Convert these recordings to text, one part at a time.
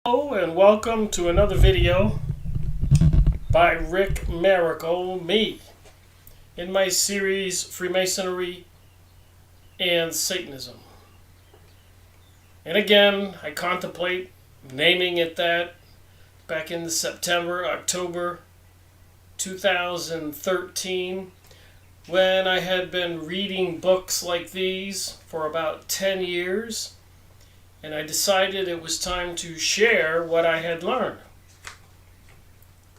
Hello and welcome to another video by Rick Miracle, me, in my series Freemasonry and Satanism. And again, I contemplate naming it that back in October 2013, when I had been reading books like these for about 10 years. And I decided it was time to share what I had learned.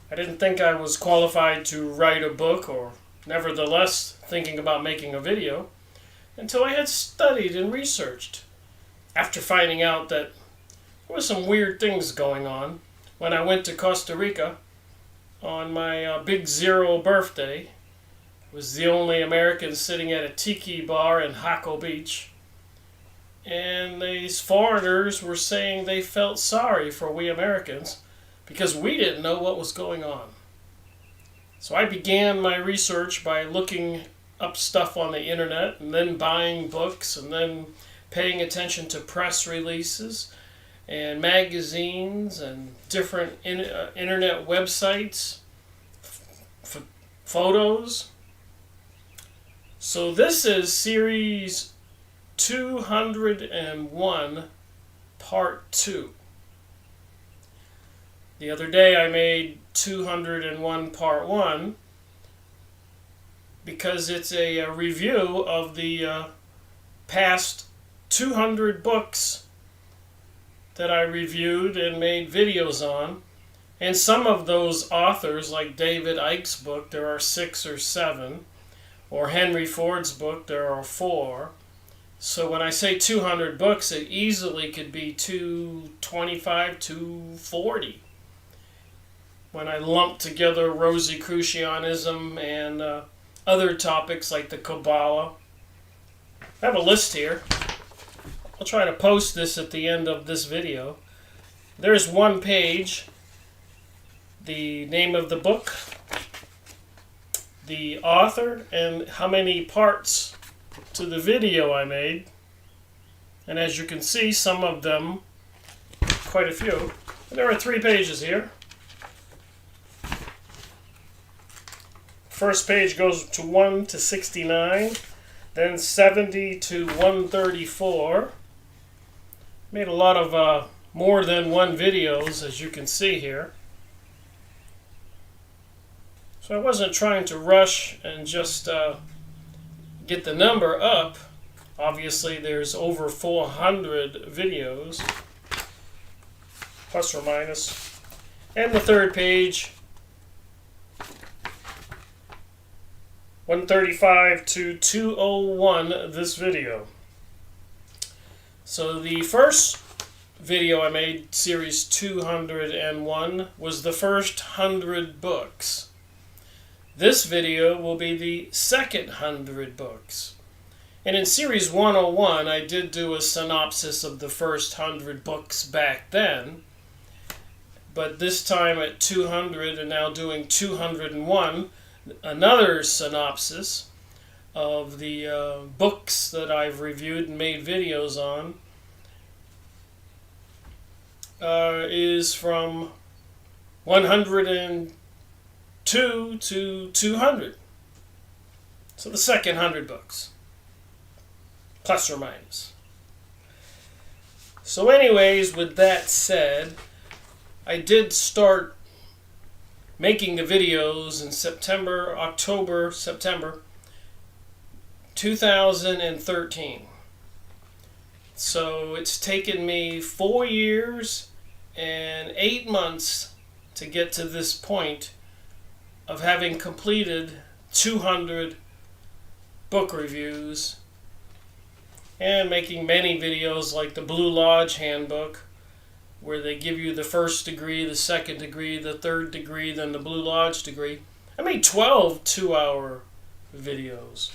I didn't think I was qualified to write a book, or nevertheless thinking about making a video, until I had studied and researched. After finding out that there were some weird things going on when I went to Costa Rica on my Big Zero birthday. I was the only American sitting at a tiki bar in Jaco Beach. And these foreigners were saying they felt sorry for we Americans because we didn't know what was going on. So I began my research by looking up stuff on the internet and then buying books and then paying attention to press releases and magazines and different internet websites, photos. So this is series 201, part 2. The other day I made 201, part 1, because it's a review of the past 200 books that I reviewed and made videos on. And some of those authors, like David Icke's book, there are 6 or 7, or Henry Ford's book, there are 4. So when I say 200 books, it easily could be 225, 240. When I lump together Rosicrucianism and other topics like the Kabbalah. I have a list here. I'll try to post this at the end of this video. There's one page, the name of the book, the author, and how many parts to the video I made. And as you can see, some of them, quite a few. There are 3 pages here. First page goes to 1 to 69, then 70 to 134. Made a lot of more than one videos, as you can see here. So I wasn't trying to rush and just get the number up. Obviously there's over 400 videos, plus or minus. And the third page, 135 to 201, this video. So the first video I made, series 201, was the first 100 books. This video will be the second 100 books. And in series 101, I did do a synopsis of the first 100 books back then. But this time at 200 and now doing 201, another synopsis of the books that I've reviewed and made videos on is from 102 to 200. So the second 100 books, plus or minus. So anyways, with that said, I did start making the videos in September 2013. So it's taken me 4 years and 8 months to get to this point of having completed 200 book reviews and making many videos like the Blue Lodge Handbook, where they give you the first degree, the second degree, the third degree, then the Blue Lodge degree. I made 12 2-hour videos.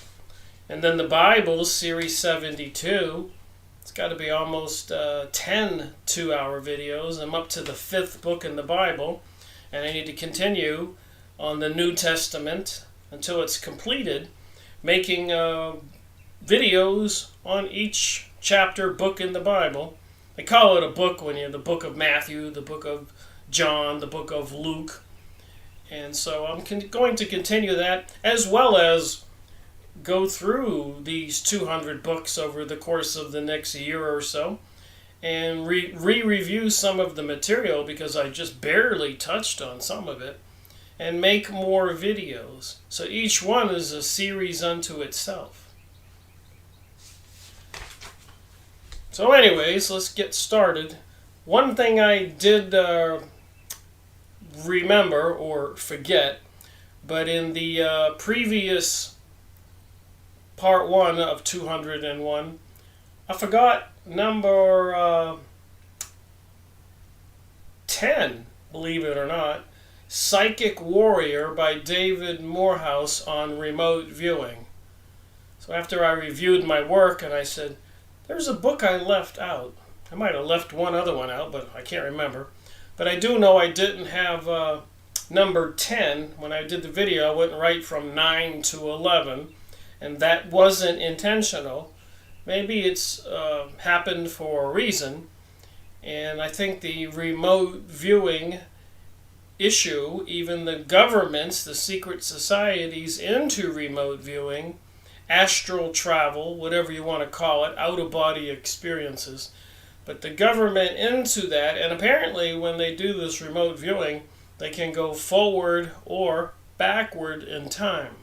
And then the Bible, series 72, it's got to be almost 10 2-hour videos. I'm up to the 5th book in the Bible, and I need to continue on the New Testament until it's completed, making videos on each chapter, book in the Bible, They call it a book when you're the book of Matthew, the book of John, the book of Luke. And so I'm going to continue that, as well as go through these 200 books over the course of the next year or so and review some of the material, because I just barely touched on some of it, and make more videos. So each one is a series unto itself. So anyways, let's get started. One thing I did remember or forget, but in the previous part 1 of 201, I forgot number 10, believe it or not, Psychic Warrior by David Morehouse on remote viewing. So after I reviewed my work, and I said, there's a book I left out. I might have left one other one out, but I can't remember. But I do know I didn't have number 10. When I did the video, I went right from 9 to 11, and that wasn't intentional. Maybe it's happened for a reason, and I think the remote viewing issue, even the governments, the secret societies into remote viewing, astral travel, whatever you want to call it, out-of-body experiences, but the government into that, and apparently when they do this remote viewing, they can go forward or backward in time.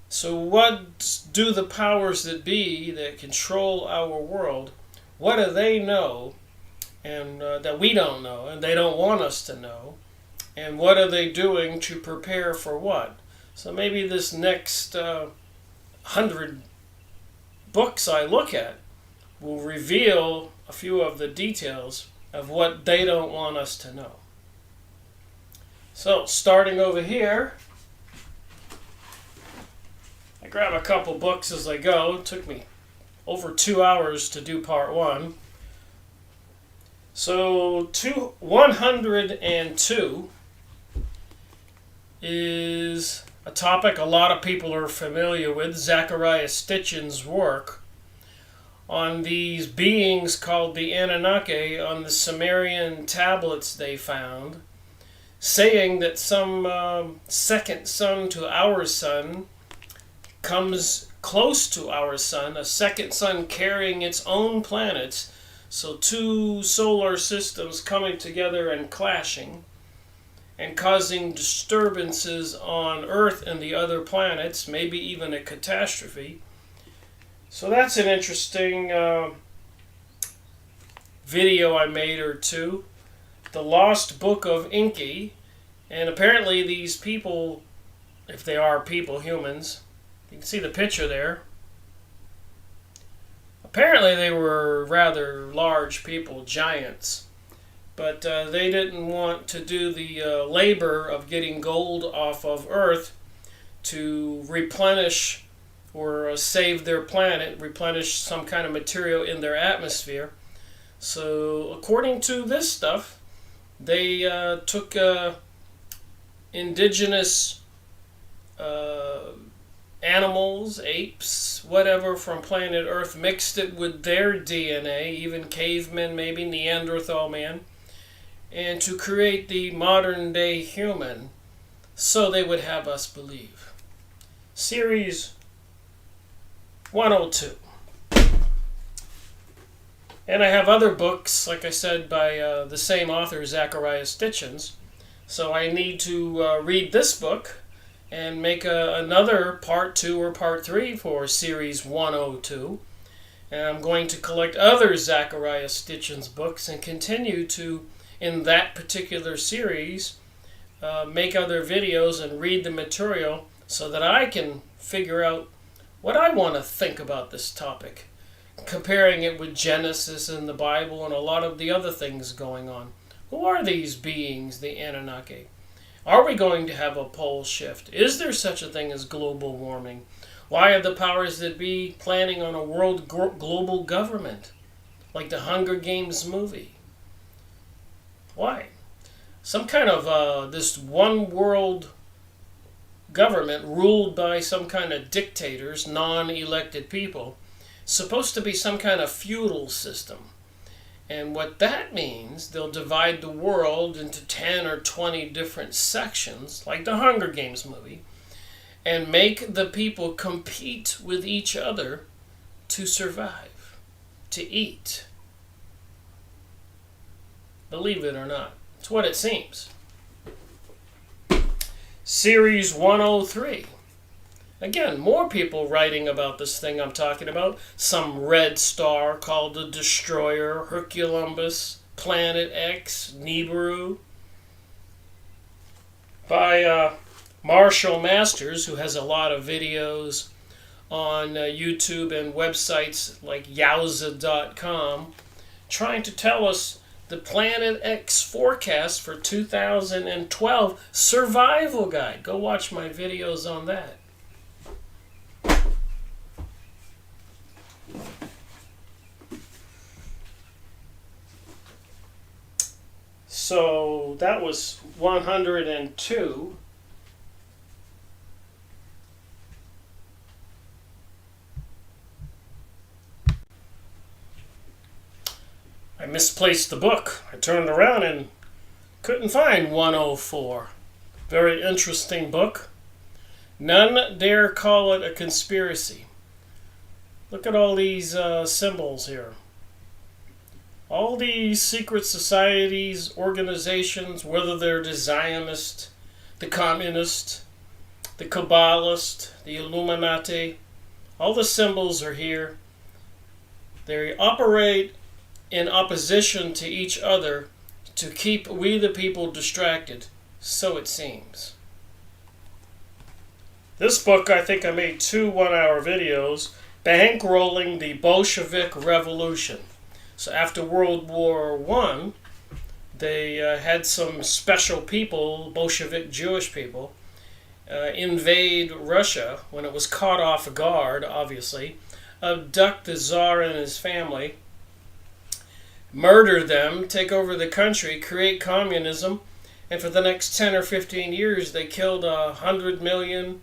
So what do the powers that be that control our world, what do they know and that we don't know and they don't want us to know? And what are they doing to prepare for what? So maybe this next 100 books I look at will reveal a few of the details of what they don't want us to know. So starting over here, I grab a couple books as I go. It took me over 2 hours to do part 1. So 102 is a topic a lot of people are familiar with, Zecharia Sitchin's work on these beings called the Anunnaki on the Sumerian tablets they found, saying that some second sun to our sun comes close to our sun, a second sun carrying its own planets, so 2 solar systems coming together and clashing and causing disturbances on Earth and the other planets, maybe even a catastrophe. So that's an interesting video I made or two. The Lost Book of Enki. And apparently these people, if they are people, humans, you can see the picture there. Apparently they were rather large people, giants. But they didn't want to do the labor of getting gold off of Earth to replenish or save their planet, replenish some kind of material in their atmosphere. So according to this stuff, they took indigenous animals, apes, whatever from planet Earth, mixed it with their DNA, even cavemen, maybe Neanderthal man, and to create the modern day human, so they would have us believe. Series 102. And I have other books, like I said, by the same author, Zecharia Sitchin. So I need to read this book and make another part 2 or part 3 for series 102. And I'm going to collect other Zecharia Sitchin's books and continue to, in that particular series, make other videos and read the material so that I can figure out what I want to think about this topic, comparing it with Genesis and the Bible and a lot of the other things going on. Who are these beings, the Anunnaki? Are we going to have a pole shift? Is there such a thing as global warming? Why are the powers that be planning on a world global government, like the Hunger Games movie? Why? Some kind of this one world government ruled by some kind of dictators, non-elected people, supposed to be some kind of feudal system. And what that means, they'll divide the world into 10 or 20 different sections, like the Hunger Games movie, and make the people compete with each other to survive, to eat. Believe it or not. It's what it seems. Series 103. Again, more people writing about this thing I'm talking about. Some red star called the Destroyer, Herculumbus, Planet X, Nibiru. By Marshall Masters, who has a lot of videos on YouTube and websites like Yowza.com, trying to tell us the Planet X forecast for 2012 survival guide. Go watch my videos on that. So that was 102. I misplaced the book. I turned around and couldn't find 104. Very interesting book. None dare call it a conspiracy. Look at all these symbols here. All these secret societies, organizations, whether they're the Zionist, the Communist, the Kabbalist, the Illuminati, all the symbols are here. They operate in opposition to each other to keep we the people distracted, so it seems. This book, I think I made 2 one-hour videos, bankrolling the Bolshevik Revolution. So after World War I, they had some special people, Bolshevik Jewish people, invade Russia when it was caught off guard, obviously, abduct the Tsar and his family, murder them, take over the country, create communism, and for the next 10 or 15 years they killed 100 million,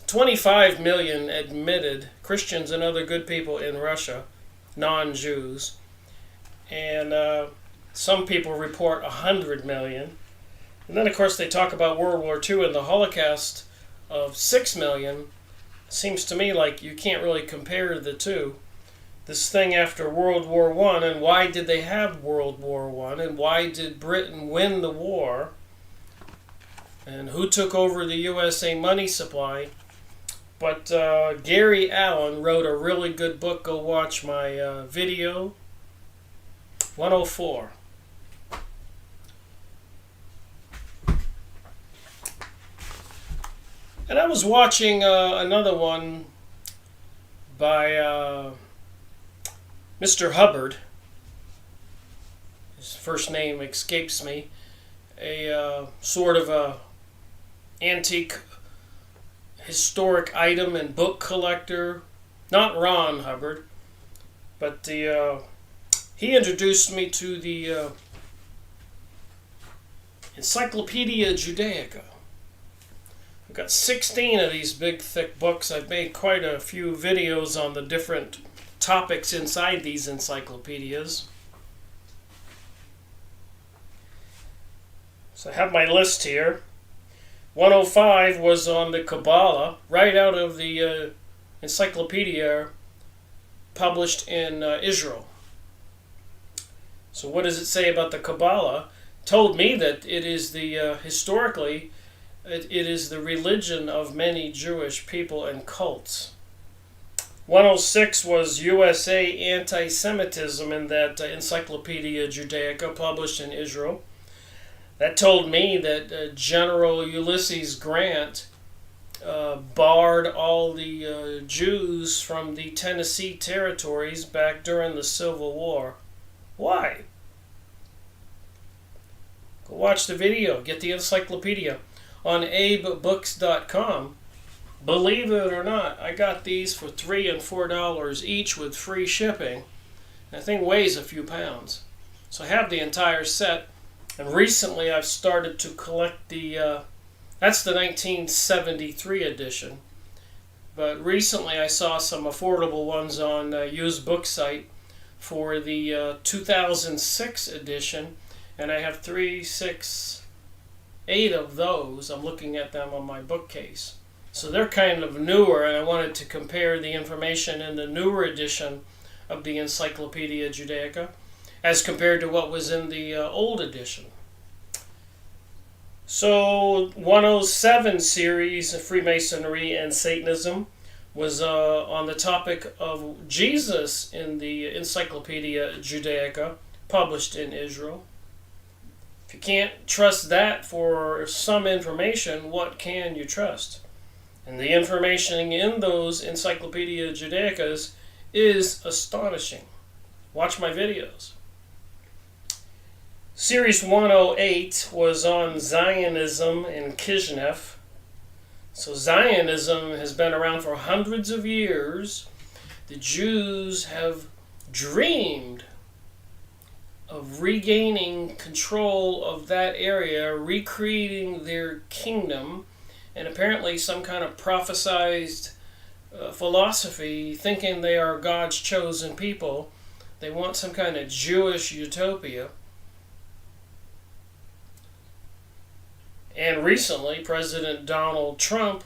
25 million admitted Christians and other good people in Russia, non-Jews, and some people report 100 million. And then of course they talk about World War II and the Holocaust of 6 million. Seems to me like you can't really compare the two. This thing after World War I, and why did they have World War I, and why did Britain win the war, and who took over the USA money supply. But Gary Allen wrote a really good book. Go watch my video. 104. And I was watching another one by Mr. Hubbard. His first name escapes me. A sort of a antique historic item and book collector. Not Ron Hubbard, but he introduced me to the Encyclopedia Judaica. I've got 16 of these big thick books. I've made quite a few videos on the different topics inside these encyclopedias. So I have my list here. 105 was on the Kabbalah, right out of the encyclopedia published in Israel. So what does it say about the Kabbalah? Told me that it is the, historically, it is the religion of many Jewish people and cults. 106 was USA anti-Semitism in that Encyclopedia Judaica published in Israel. That told me that General Ulysses Grant barred all the Jews from the Tennessee territories back during the Civil War. Why? Go watch the video. Get the encyclopedia on abebooks.com. Believe it or not, I got these for $3 and $4 each with free shipping. That thing weighs a few pounds. So I have the entire set. And recently I've started to collect the, that's the 1973 edition. But recently I saw some affordable ones on used book site for the 2006 edition, and I have 3, 6, 8 of those. I'm looking at them on my bookcase. So they're kind of newer, and I wanted to compare the information in the newer edition of the Encyclopedia Judaica as compared to what was in the old edition. So 107 series of Freemasonry and Satanism was on the topic of Jesus in the Encyclopedia Judaica, published in Israel. If you can't trust that for some information, what can you trust? And the information in those Encyclopedia Judaicas is astonishing. Watch my videos. Series 108 was on Zionism in Kishinev. So Zionism has been around for hundreds of years. The Jews have dreamed of regaining control of that area, recreating their kingdom, and apparently some kind of prophesized philosophy, thinking they are God's chosen people. They want some kind of Jewish utopia. And recently, President Donald Trump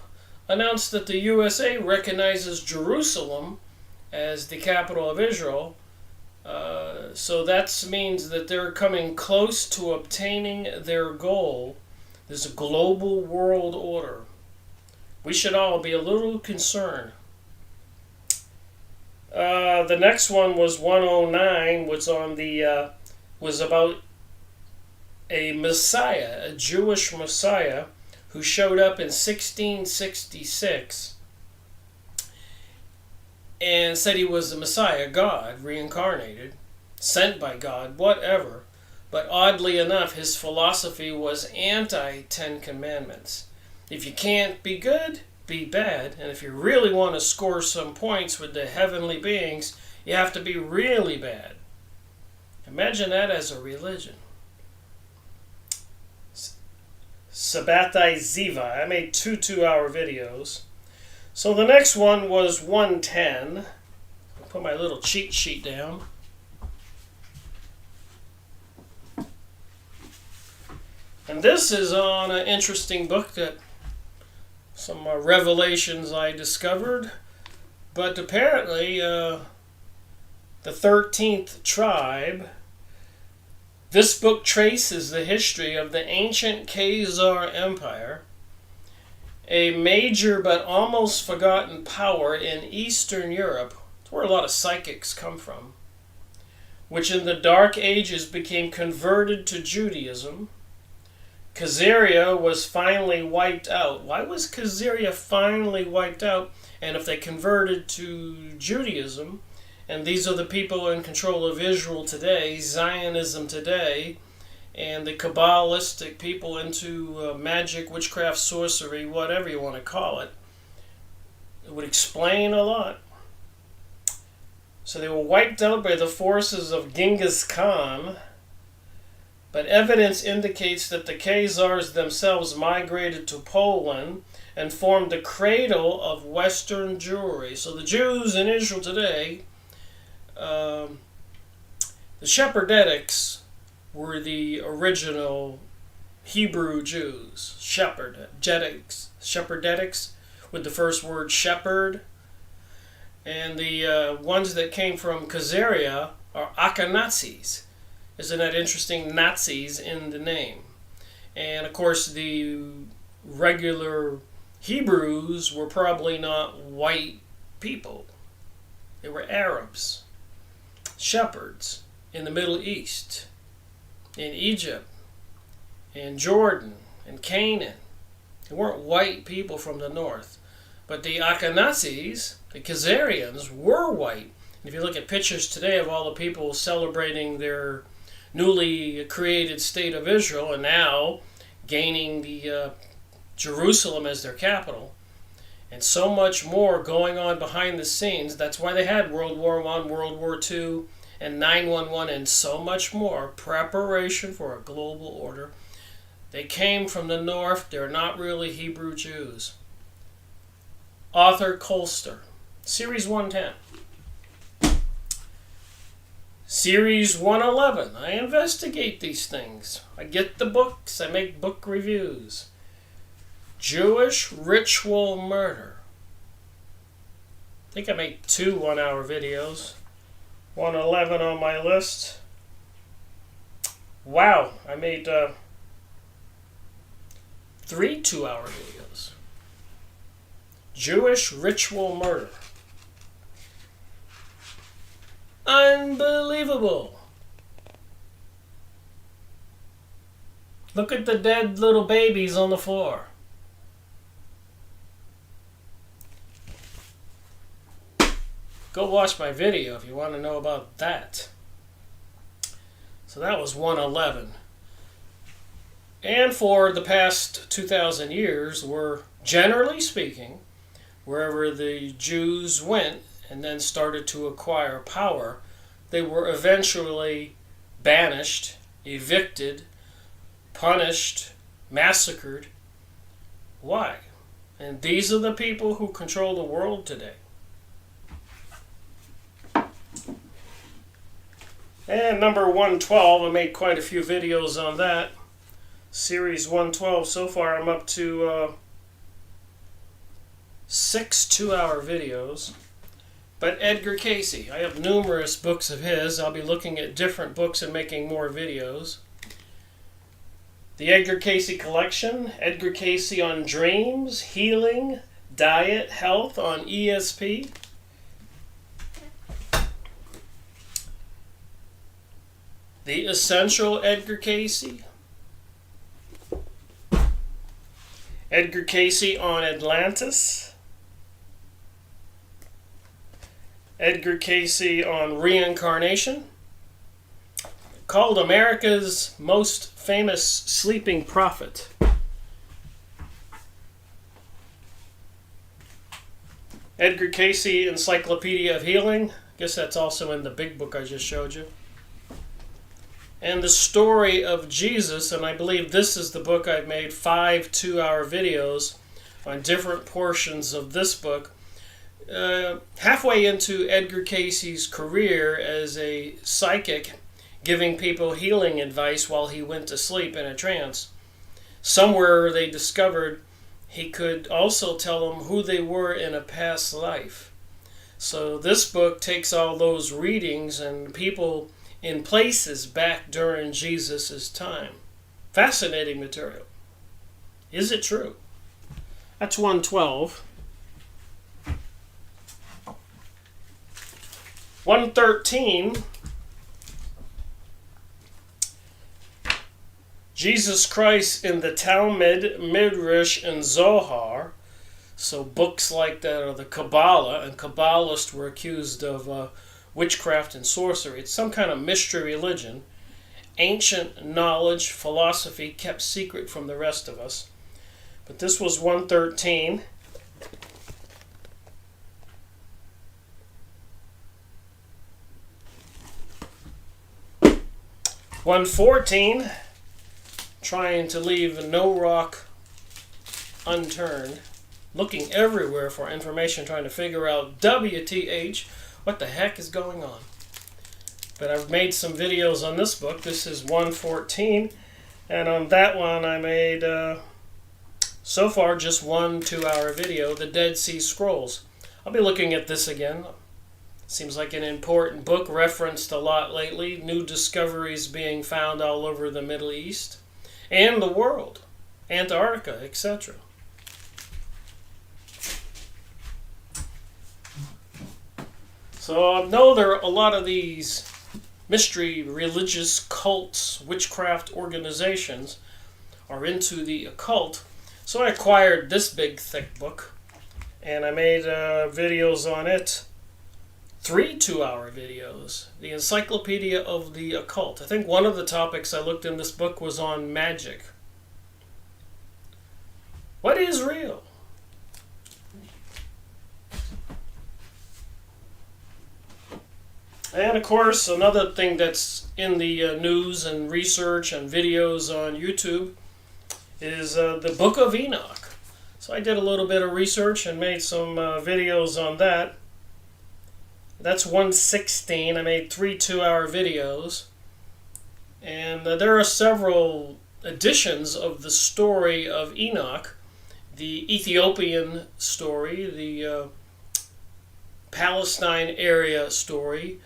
announced that the USA recognizes Jerusalem as the capital of Israel. So that means that they're coming close to obtaining their goal. There's a global world order. We should all be a little concerned. The next one was 109, was about a Messiah, a Jewish Messiah, who showed up in 1666 and said he was the Messiah, God, reincarnated, sent by God, whatever. But oddly enough, his philosophy was anti-Ten Commandments. If you can't be good, be bad. And if you really want to score some points with the heavenly beings, you have to be really bad. Imagine that as a religion. Sabbatai Ziva. I made 2 2-hour videos. So the next one was 110. I'll put my little cheat sheet down. And this is on an interesting book that some revelations I discovered. But apparently the 13th tribe. This book traces the history of the ancient Khazar Empire, a major but almost forgotten power in Eastern Europe, where a lot of psychics come from, which in the Dark Ages became converted to Judaism. Khazaria was finally wiped out. Why was Khazaria finally wiped out? And if they converted to Judaism, and these are the people in control of Israel today, Zionism today, and the Kabbalistic people into magic, witchcraft, sorcery, whatever you want to call it. It would explain a lot. So they were wiped out by the forces of Genghis Khan, but evidence indicates that the Khazars themselves migrated to Poland and formed the cradle of Western Jewry. So the Jews in Israel today, the Shepherdetics were the original Hebrew Jews. Shepherdetics, with the first word shepherd. And the ones that came from Khazaria are Akhenazis. Isn't that interesting? Nazis in the name. And of course the regular Hebrews were probably not white people. They were Arabs. Shepherds in the Middle East, in Egypt, in Jordan, in Canaan. They weren't white people from the north. But the Akhenazis, the Khazarians, were white. And if you look at pictures today of all the people celebrating their newly created state of Israel and now gaining the Jerusalem as their capital, and so much more going on behind the scenes. That's why they had World War I, World War II, and 9/11, and so much more. Preparation for a global order. They came from the north. They're not really Hebrew Jews. Arthur Koester, Series 110. Series 111. I investigate these things. I get the books. I make book reviews. Jewish ritual murder. I think I made 2 one-hour videos. 111 on my list. Wow, I made 3 two-hour videos. Jewish ritual murder. Unbelievable. Look at the dead little babies on the floor. Go watch my video if you want to know about that. So that was 111. And for the past 2,000 years, generally speaking, wherever the Jews went and then started to acquire power, they were eventually banished, evicted, punished, massacred. Why? And these are the people who control the world today. And number 112, I made quite a few videos on that. Series 112, so far I'm up to 6 two-hour videos. But Edgar Cayce, I have numerous books of his. I'll be looking at different books and making more videos. The Edgar Cayce collection, Edgar Cayce on dreams, healing, diet, health on ESP. The Essential Edgar Cayce. Edgar Cayce on Atlantis. Edgar Cayce on reincarnation. Called America's Most Famous Sleeping Prophet. Edgar Cayce Encyclopedia of Healing. I guess that's also in the big book I just showed you. And the Story of Jesus, and I believe this is the book I've made 5 two-hour videos on different portions of this book. Halfway into Edgar Cayce's career as a psychic, giving people healing advice while he went to sleep in a trance, somewhere they discovered he could also tell them who they were in a past life. So this book takes all those readings and people in places back during Jesus' time. Fascinating material. Is it true? That's 112. 113. Jesus Christ in the Talmud, Midrash, and Zohar. So books like that are the Kabbalah, and Kabbalists were accused of witchcraft and sorcery. It's some kind of mystery religion. Ancient knowledge, philosophy kept secret from the rest of us. But this was 113. (114), trying to leave no rock unturned, looking everywhere for information, trying to figure out WTH, what the heck is going on. But I've made some videos on this book. This is 114, and on that one I made so far just 1 2-hour video, the Dead Sea Scrolls. I'll be looking at this again. Seems like an important book, referenced a lot lately. New discoveries being found all over the Middle East and the world, Antarctica, etc. So I know there are a lot of these mystery religious cults, witchcraft organizations are into the occult. So I acquired this big thick book and I made videos on it. 3 2-hour videos. The Encyclopedia of the Occult. I think one of the topics I looked in this book was on magic. What is real? And of course, another thing that's in the news and research and videos on YouTube is the Book of Enoch. So I did a little bit of research and made some videos on that. That's 116. I made 3 2-hour videos. And there are several editions of the story of Enoch. The Ethiopian story, the Palestine area story,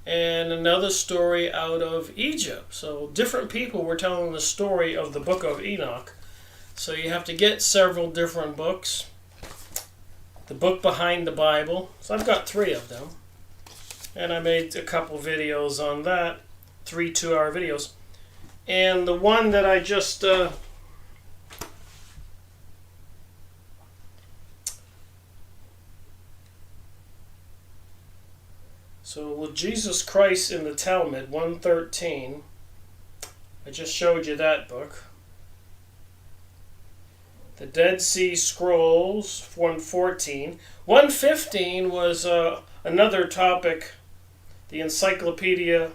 and another story out of Egypt. So different people were telling the story of the book of Enoch. So you have to get several different books. The book behind the Bible. So I've got 3 of them. And I made a couple videos on that. 3 2-hour videos. And the one that I just so with Jesus Christ in the Talmud, 113, I just showed you that book. The Dead Sea Scrolls, 114. 115 was another topic, the Encyclopedia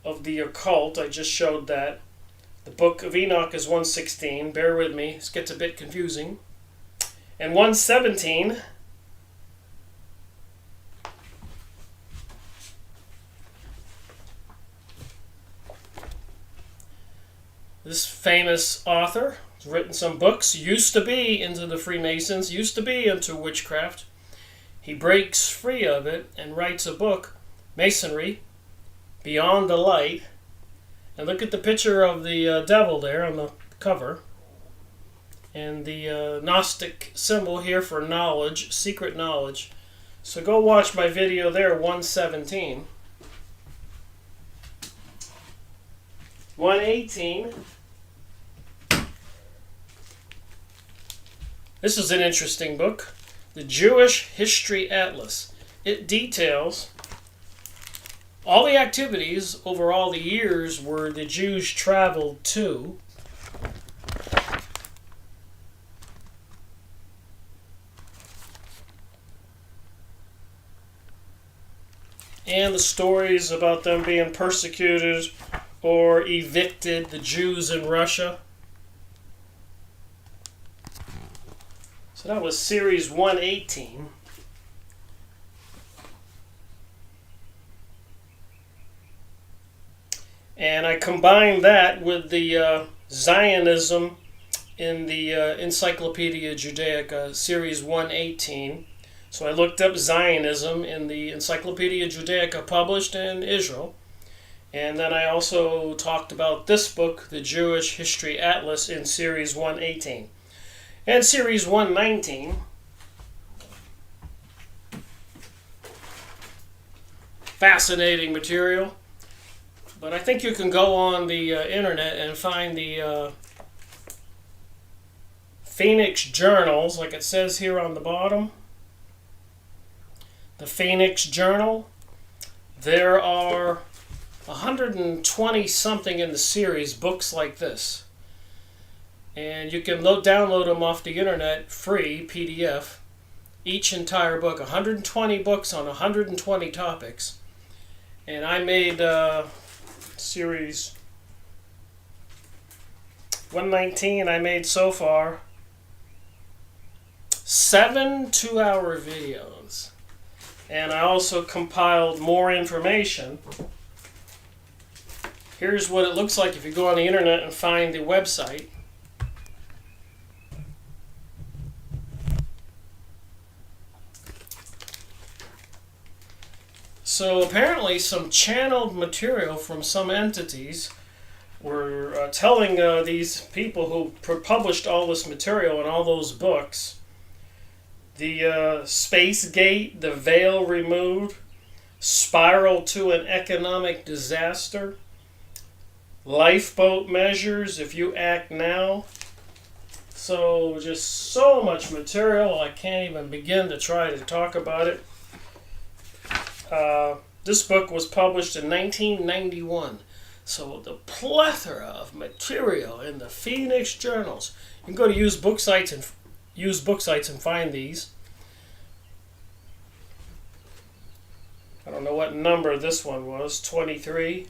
of the Occult. I just showed that. The Book of Enoch is 116. Bear with me, this gets a bit confusing. And 117, this famous author has written some books, used to be into the Freemasons, used to be into witchcraft. He breaks free of it and writes a book, Masonry, Beyond the Light. And look at the picture of the devil there on the cover. And the Gnostic symbol here for knowledge, secret knowledge. So go watch my video there, 117. 118. This is an interesting book. The Jewish History Atlas. It details all the activities over all the years where the Jews traveled to. And the stories about them being persecuted or evicted, the Jews in Russia. So that was series 118. And I combined that with the Zionism in the Encyclopedia Judaica, series 118. So I looked up Zionism in the Encyclopedia Judaica published in Israel. And then I also talked about this book, the Jewish History Atlas, in series 118. And series 119, fascinating material. But I think you can go on the internet and find the Phoenix Journals, like it says here on the bottom. The Phoenix Journal. There are 120 something in the series, books like this. And you can download them off the internet, free, PDF. Each entire book, 120 books on 120 topics. And I made series 119, I made so far 7 2-hour videos. And I also compiled more information. Here's what it looks like if you go on the internet and find the website. So apparently some channeled material from some entities were telling these people who published all this material and all those books, the Space Gate, the veil removed, spiral to an economic disaster, lifeboat measures if you act now. So just so much material, I can't even begin to try to talk about it. This book was published in 1991. So the plethora of material in the Phoenix Journals. You can go to use book sites and find these. I don't know what number this one was, 23.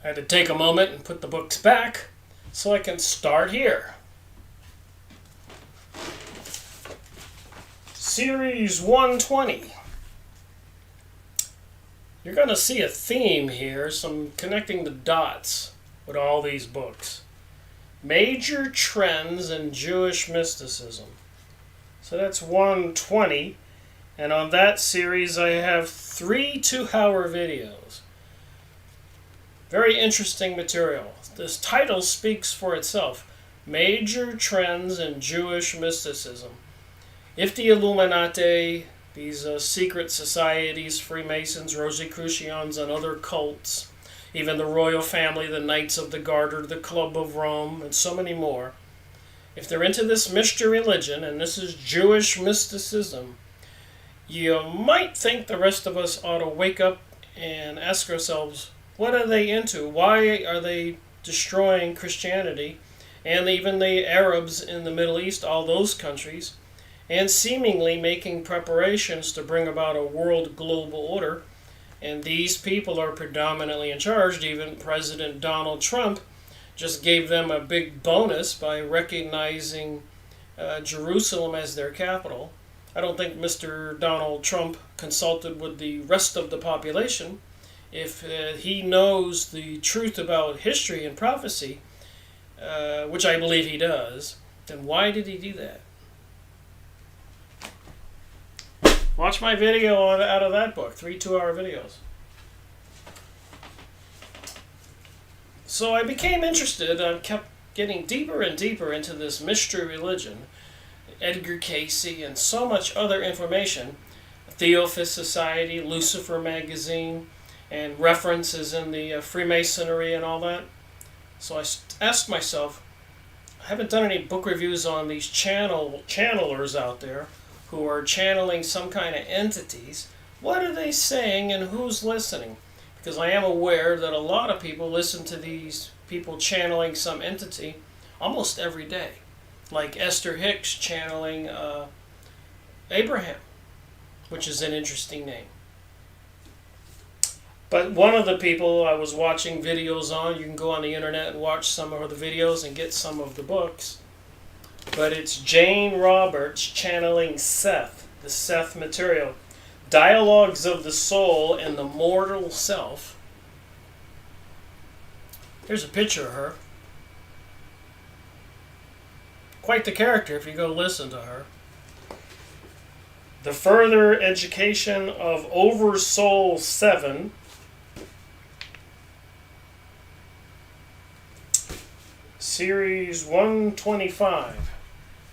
I had to take a moment and put the books back so I can start here. Series 120. You're going to see a theme here, some connecting the dots with all these books. Major trends in Jewish mysticism. So that's 120. And on that series I have 3 two-hour videos. Very interesting material. This title speaks for itself. Major trends in Jewish mysticism. If the Illuminati, these secret societies, Freemasons, Rosicrucians, and other cults, even the royal family, the Knights of the Garter, the Club of Rome, and so many more, if they're into this mystery religion, and this is Jewish mysticism, you might think the rest of us ought to wake up and ask ourselves, what are they into? Why are they destroying Christianity and even the Arabs in the Middle East, all those countries, and seemingly making preparations to bring about a world global order? And these people are predominantly in charge. Even President Donald Trump just gave them a big bonus by recognizing Jerusalem as their capital. I don't think Mr. Donald Trump consulted with the rest of the population. If he knows the truth about history and prophecy, which I believe he does, then why did he do that? Watch my video out of that book, 3 two-hour videos. So I became interested. I kept getting deeper and deeper into this mystery religion, Edgar Casey, and so much other information. Theophist Society, Lucifer magazine, and references in the Freemasonry and all that. So I asked myself, I haven't done any book reviews on these channelers out there who are channeling some kind of entities. What are they saying and who's listening? Because I am aware that a lot of people listen to these people channeling some entity almost every day. Like Esther Hicks channeling Abraham, which is an interesting name. But one of the people I was watching videos on, you can go on the internet and watch some of the videos and get some of the books. But it's Jane Roberts channeling Seth, the Seth material. Dialogues of the Soul and the Mortal Self. Here's a picture of her. Quite the character if you go listen to her. The Further Education of Oversoul 7. Series 125.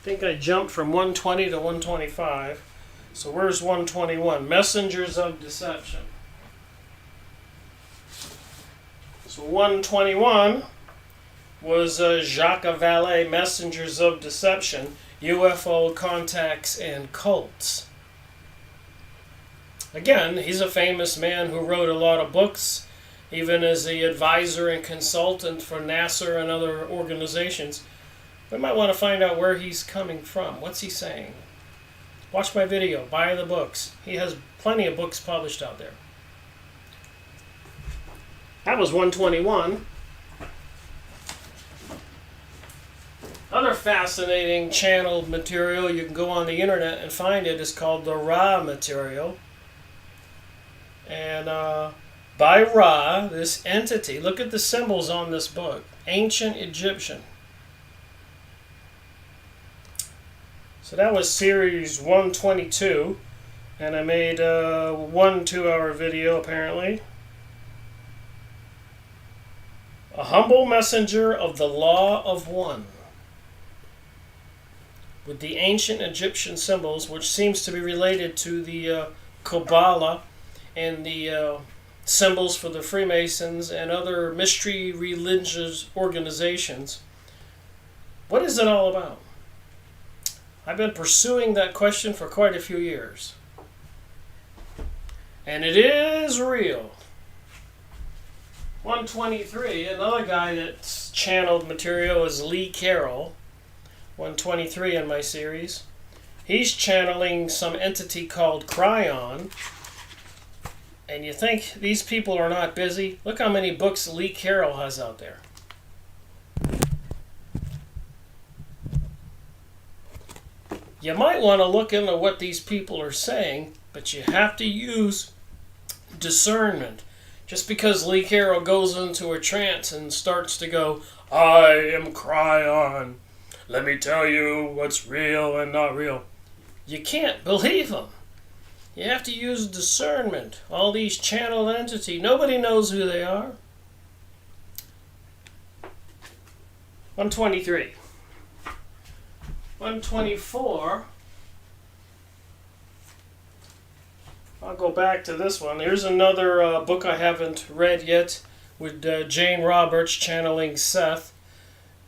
I think I jumped from 120 to 125. So where's 121? Messengers of Deception. So 121 was Jacques Vallée, Messengers of Deception, UFO Contacts and Cults. Again, he's a famous man who wrote a lot of books, even as the advisor and consultant for NASA and other organizations. We might want to find out where he's coming from. What's he saying? Watch my video. Buy the books. He has plenty of books published out there. That was 121. Other fascinating channeled material, you can go on the internet and find it, is called the Ra material. And by Ra, this entity, look at the symbols on this book. Ancient Egyptian. So that was series 122. And I made one 2-hour video apparently. A humble messenger of the law of one. With the ancient Egyptian symbols, which seems to be related to the Kabbalah and the symbols for the Freemasons and other mystery religious organizations. What is it all about? I've been pursuing that question for quite a few years. And it is real. 123, another guy that's channeled material is Lee Carroll. 123 in my series. He's channeling some entity called Cryon. And you think these people are not busy? Look how many books Lee Carroll has out there. You might want to look into what these people are saying, but you have to use discernment. Just because Lee Carroll goes into a trance and starts to go, I am Cryon, let me tell you what's real and not real, you can't believe him. You have to use discernment. All these channeled entities, nobody knows who they are. 123. 124. I'll go back to this one. Here's another book I haven't read yet with Jane Roberts channeling Seth.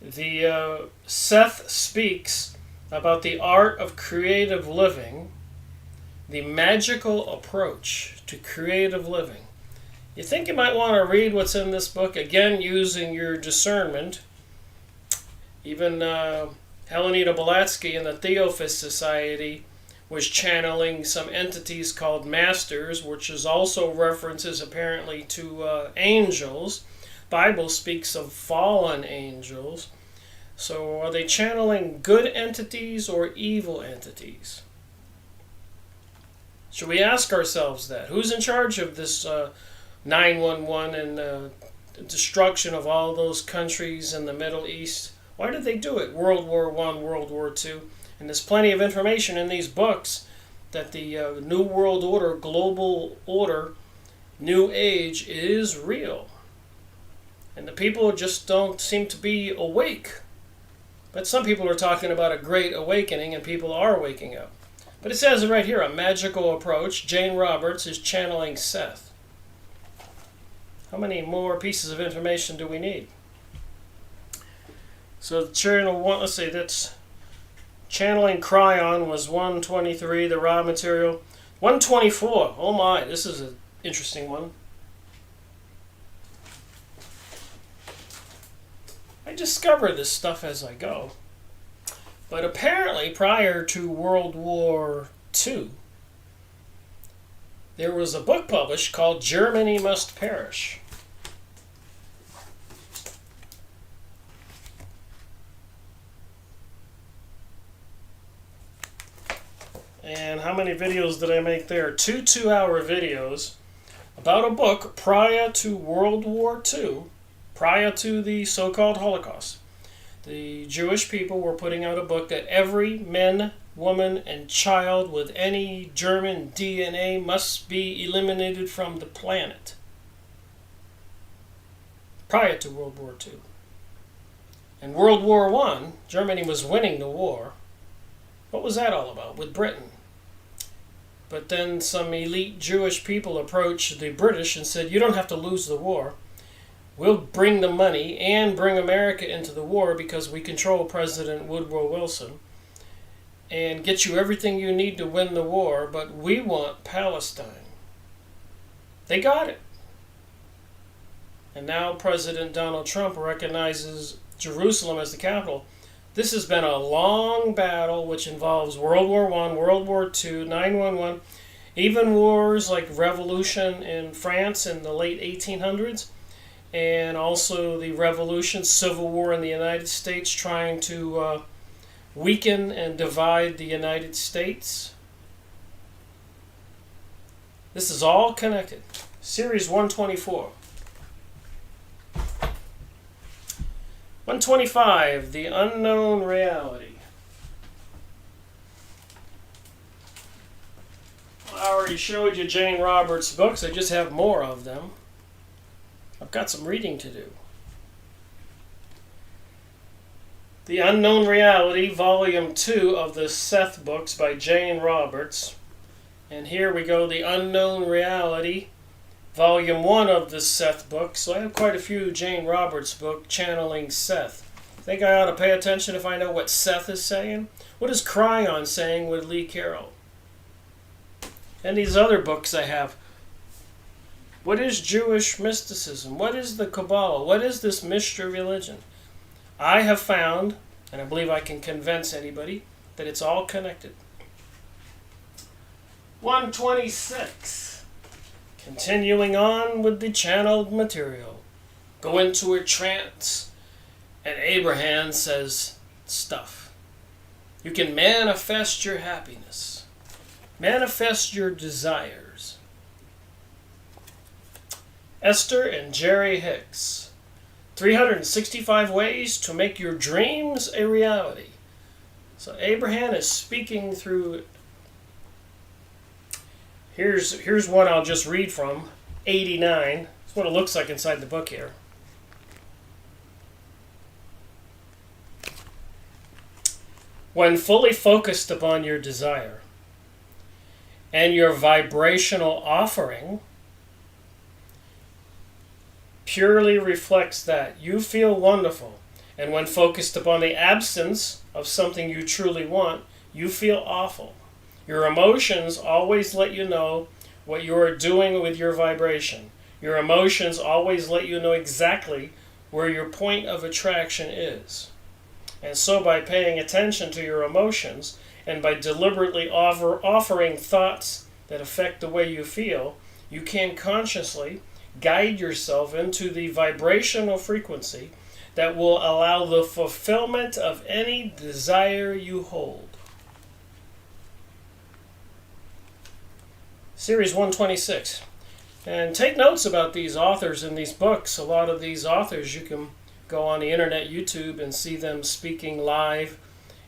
The Seth speaks about the art of creative living, the magical approach to creative living. You think you might want to read what's in this book, again using your discernment. Even Helenita Blavatsky in the Theosophist Society was channeling some entities called masters, which is also references apparently to angels. Bible speaks of fallen angels. So are they channeling good entities or evil entities? Should we ask ourselves that? Who's in charge of this 911 and the destruction of all those countries in the Middle East? Why did they do it? World War I, World War II. And there's plenty of information in these books that the New World Order, Global Order, New Age is real. And the people just don't seem to be awake. But some people are talking about a great awakening, and people are waking up. But it says right here, a magical approach. Jane Roberts is channeling Seth. How many more pieces of information do we need? So the channel one, let's see, that's channeling Cryon was 123, the raw material. 124, oh my, this is an interesting one. I discover this stuff as I go. But apparently prior to World War II, there was a book published called Germany Must Perish. And how many videos did I make there? 2 2-hour videos about a book prior to World War II, prior to the so-called Holocaust. The Jewish people were putting out a book that every man, woman, and child with any German DNA must be eliminated from the planet. Prior to World War II. In World War I, Germany was winning the war. What was that all about with Britain? But then some elite Jewish people approached the British and said, you don't have to lose the war. We'll bring the money and bring America into the war because we control President Woodrow Wilson and get you everything you need to win the war, but we want Palestine. They got it. And now President Donald Trump recognizes Jerusalem as the capital. This has been a long battle which involves World War I, World War II, 9/11, even wars like Revolution in France in the late 1800s, and also the Revolution, Civil War in the United States, trying to weaken and divide the United States. This is all connected. Series 124. 125, The Unknown Reality. I already showed you Jane Roberts' books. I just have more of them. I've got some reading to do. The Unknown Reality, Volume 2 of the Seth books by Jane Roberts. And here we go, The Unknown Reality, Volume 1 of the Seth book. So I have quite a few Jane Roberts book channeling Seth. Think I ought to pay attention to find out what Seth is saying? What is Cryon saying with Lee Carroll? And these other books I have. What is Jewish mysticism? What is the Kabbalah? What is this mystery religion? I have found, and I believe I can convince anybody, that it's all connected. 126. Continuing on with the channeled material. Go into a trance, and Abraham says stuff. You can manifest your happiness. Manifest your desires. Esther and Jerry Hicks. 365 ways to make your dreams a reality. So Abraham is speaking through. Here's one I'll just read from. 89. That's what it looks like inside the book here. When fully focused upon your desire and your vibrational offering purely reflects that, you feel wonderful. And when focused upon the absence of something you truly want, you feel awful. Your emotions always let you know what you are doing with your vibration. Your emotions always let you know exactly where your point of attraction is. And so by paying attention to your emotions and by deliberately offering thoughts that affect the way you feel, you can consciously guide yourself into the vibrational frequency that will allow the fulfillment of any desire you hold. Series 126. And take notes about these authors in these books. A lot of these authors, you can go on the internet, YouTube, and see them speaking live,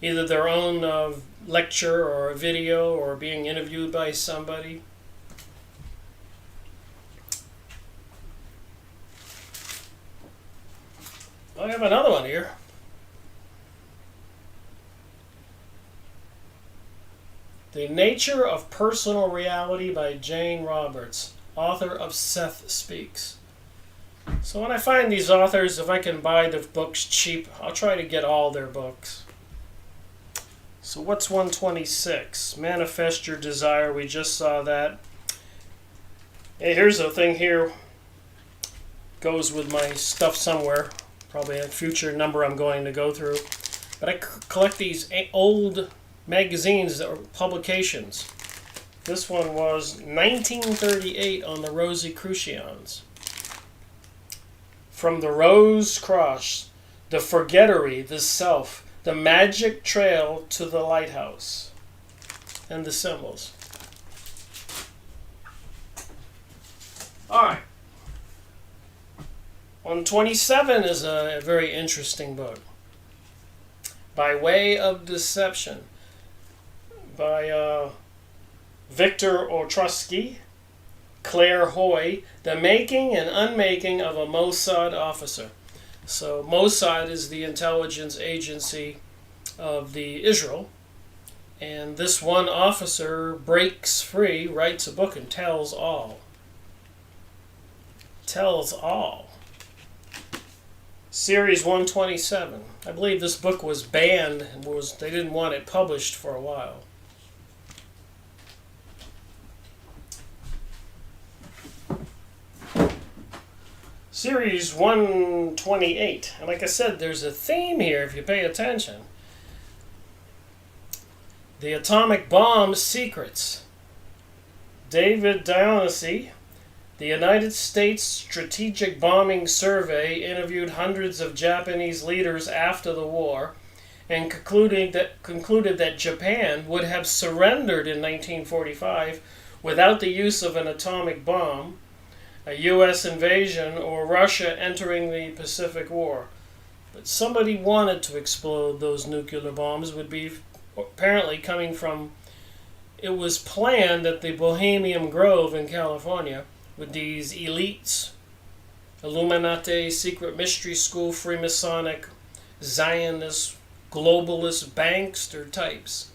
either their own lecture or a video or being interviewed by somebody. I have another one here. The Nature of Personal Reality by Jane Roberts, author of Seth Speaks. So when I find these authors, if I can buy the books cheap, I'll try to get all their books. So what's 126? Manifest your desire. We just saw that. Hey, here's a thing here. Goes with my stuff somewhere. Probably a future number I'm going to go through. But I collect these old magazines or publications. This one was 1938 on the Rosicrucians. From the Rose Cross, the Forgettery, the Self, the Magic Trail to the Lighthouse, and the symbols. Alright. 127 is a very interesting book. By Way of Deception, by Victor Ostrowski, Claire Hoy, The Making and Unmaking of a Mossad Officer. So Mossad is the intelligence agency of the Israel, and this one officer breaks free, writes a book, and tells all. Tells all. Series 127. I believe this book was banned, they didn't want it published for a while. Series 128. And like I said, there's a theme here if you pay attention. The Atomic Bomb Secrets. David Dionisi, the United States Strategic Bombing Survey, interviewed hundreds of Japanese leaders after the war and concluded that Japan would have surrendered in 1945 without the use of an atomic bomb, a U.S. invasion, or Russia entering the Pacific War. But somebody wanted to explode those nuclear bombs, would be apparently coming from, it was planned at the Bohemian Grove in California with these elites, Illuminati, secret mystery school, Freemasonic, Zionist, globalist, bankster types.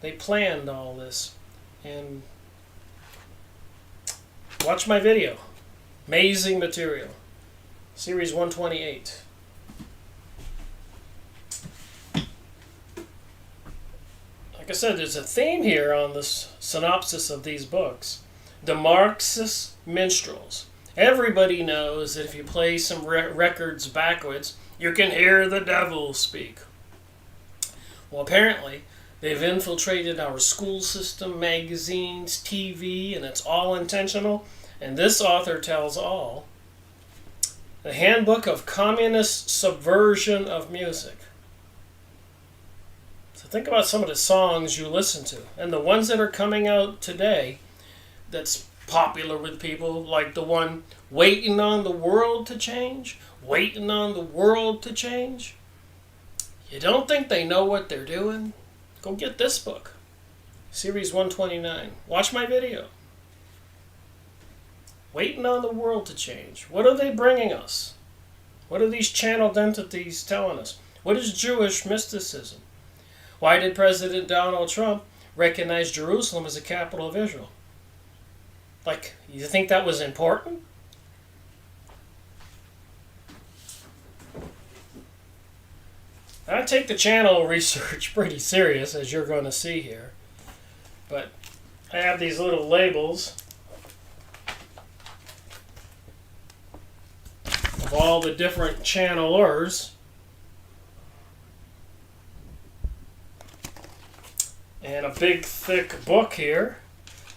They planned all this. And watch my video. Amazing material. Series 128. Like I said, there's a theme here on this synopsis of these books. The Marxist minstrels. Everybody knows that if you play some records backwards, you can hear the devil speak. Well, apparently, they've infiltrated our school system, magazines, TV, and it's all intentional. And this author tells all. The Handbook of Communist Subversion of Music. So think about some of the songs you listen to, and the ones that are coming out today that's popular with people, like the one "Waiting on the World to Change," "Waiting on the World to Change." You don't think they know what they're doing? Go get this book, Series 129. Watch my video. Waiting on the world to change. What are they bringing us? What are these channeled entities telling us? What is Jewish mysticism? Why did President Donald Trump recognize Jerusalem as the capital of Israel? Like, you think that was important? I take the channel research pretty serious, as you're going to see here. But I have these little labels of all the different channelers. And a big thick book here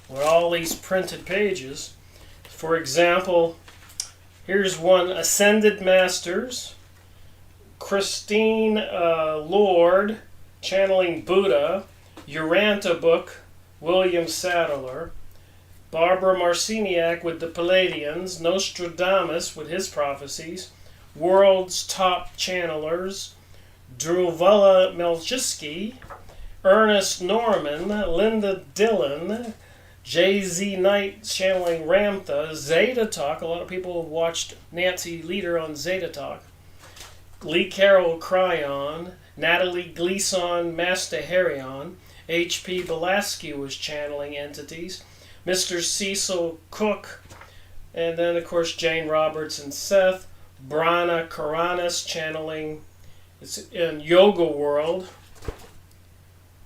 with all these printed pages. For example, here's one, Ascended Masters, Christine Lord, channeling Buddha, Uranta book, William Sadler, Barbara Marciniak with the Palladians, Nostradamus with his prophecies, World's Top Channelers, Druvella Melchiski, Ernest Norman, Linda Dillon, J.Z. Knight channeling Ramtha, Zeta Talk. A lot of people have watched Nancy Leader on Zeta Talk. Lee Carroll Cryon, Natalie Gleason Mastaharion, H.P. Belaski was channeling entities, Mr. Cecil Cook, and then of course Jane Roberts and Seth, Brahma Karanis channeling, it's in Yoga World.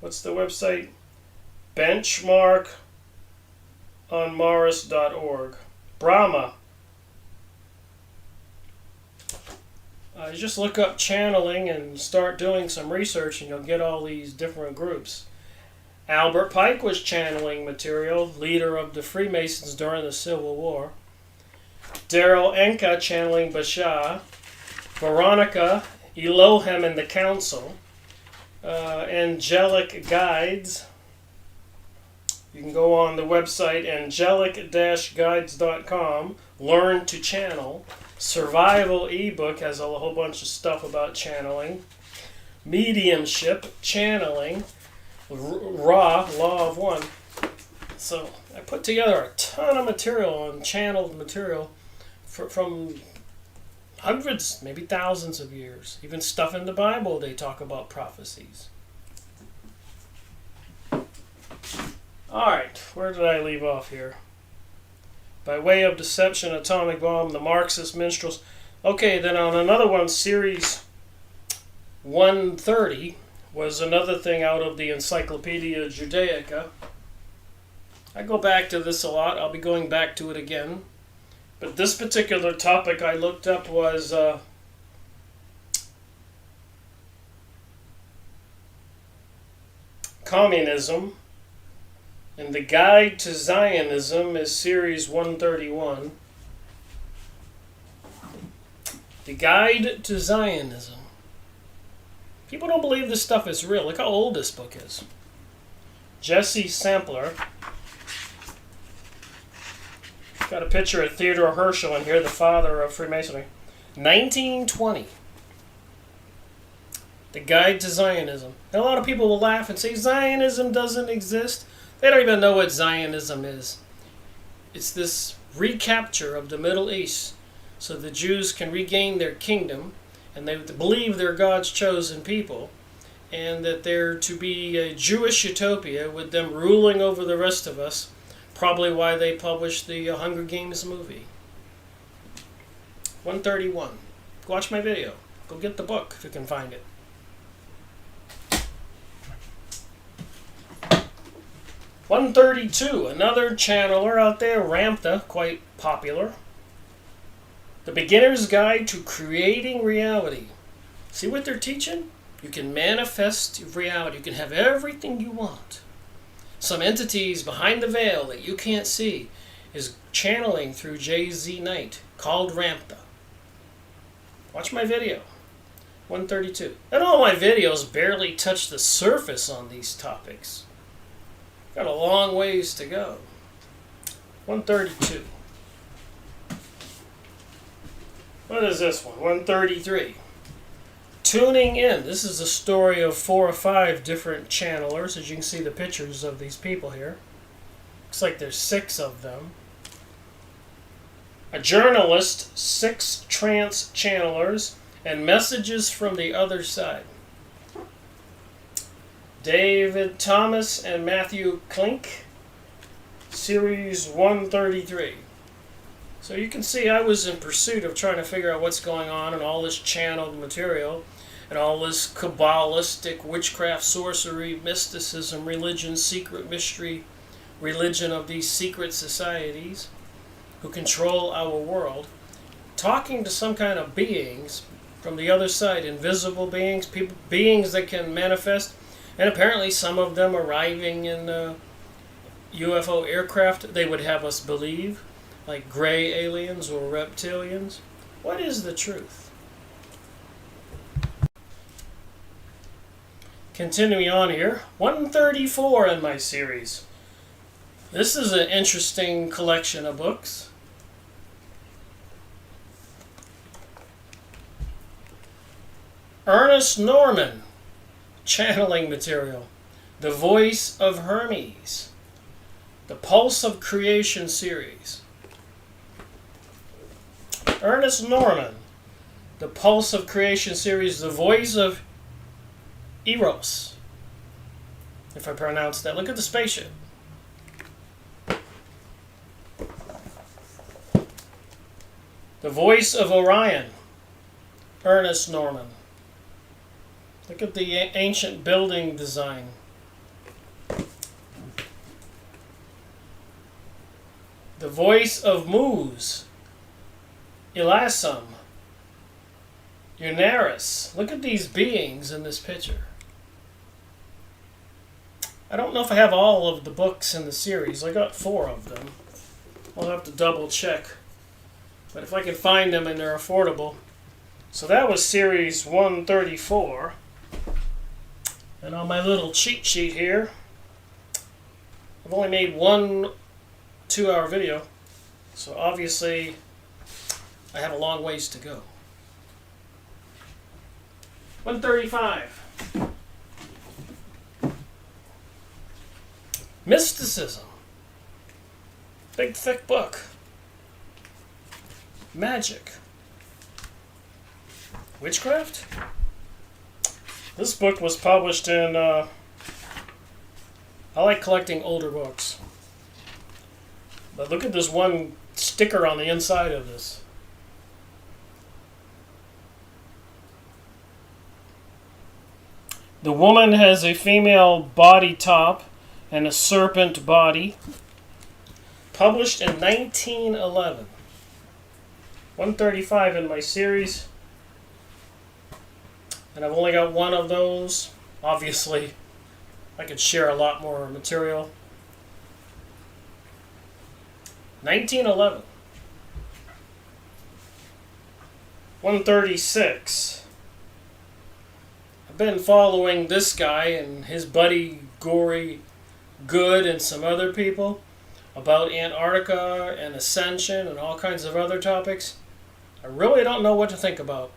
What's the website? Benchmarkonmars.org. Brahma. You just look up channeling and start doing some research and you'll get all these different groups. Albert Pike was channeling material, leader of the Freemasons during the Civil War. Daryl Enka channeling Basha. Veronica Elohim and the Council. Angelic Guides. You can go on the website angelic-guides.com. Learn to Channel. Survival ebook has a whole bunch of stuff about channeling. Mediumship, channeling. Ra, Law of One. So I put together a ton of material on channeled material from hundreds, maybe thousands of years. Even stuff in the Bible, they talk about prophecies. Alright, where did I leave off here? By Way of Deception, Atomic Bomb, The Marxist Minstrels. Okay, then on another one, Series 130, was another thing out of the Encyclopedia Judaica. I go back to this a lot. I'll be going back to it again. But this particular topic I looked up was communism. And the Guide to Zionism is Series 131. The Guide to Zionism. People don't believe this stuff is real. Look how old this book is. Jesse Sampler. Got a picture of Theodore Herschel in here, the father of Freemasonry. 1920. The Guide to Zionism. And a lot of people will laugh and say Zionism doesn't exist. They don't even know what Zionism is. It's this recapture of the Middle East so the Jews can regain their kingdom and they believe they're God's chosen people and that they're to be a Jewish utopia with them ruling over the rest of us. Probably why they published the Hunger Games movie. 131. Watch my video. Go get the book if you can find it. $132, another channeler out there, Ramtha, quite popular. The Beginner's Guide to Creating Reality. See what they're teaching? You can manifest reality. You can have everything you want. Some entities behind the veil that you can't see is channeling through J.Z. Knight, called Ramtha. Watch my video. 132. And all my videos barely touch the surface on these topics. Got a long ways to go. 132. What is this one? 133. Tuning in. This is a story of 4 or 5 different channelers. As you can see the pictures of these people here. Looks like there's 6 of them. A journalist, 6 trance channelers, and messages from the other side. David Thomas and Matthew Klink, Series 133. So you can see I was in pursuit of trying to figure out what's going on and all this channeled material and all this Kabbalistic witchcraft, sorcery, mysticism, religion, secret mystery, religion of these secret societies who control our world, talking to some kind of beings from the other side, invisible beings, beings that can manifest, and apparently some of them arriving in UFO aircraft, they would have us believe, like gray aliens or reptilians. What is the truth? Continuing on here, 134 in my series. This is an interesting collection of books. Ernest Norman, channeling material. The Voice of Hermes. The Pulse of Creation series. Ernest Norman, The Pulse of Creation series, The Voice of Eros. If I pronounce that. Look at the spaceship. The Voice of Orion, Ernest Norman. Look at the ancient building design. The Voice of Muz, Elasum, Unaris. Look at these beings in this picture. I don't know if I have all of the books in the series. I got 4 of them. I'll have to double check. But if I can find them and they're affordable. So that was series 134. And on my little cheat sheet here, I've only made 1 2-hour video. So obviously, I have a long ways to go. 135. Mysticism. Big thick book. Magic. Witchcraft? This book was published in, I like collecting older books. But look at this one sticker on the inside of this. The woman has a female body top and a serpent body. Published in 1911. 135 in my series. And I've only got 1 of those. Obviously, I could share a lot more material. 1911. 136. I've been following this guy and his buddy Gory Good and some other people about Antarctica and ascension and all kinds of other topics. I really don't know what to think about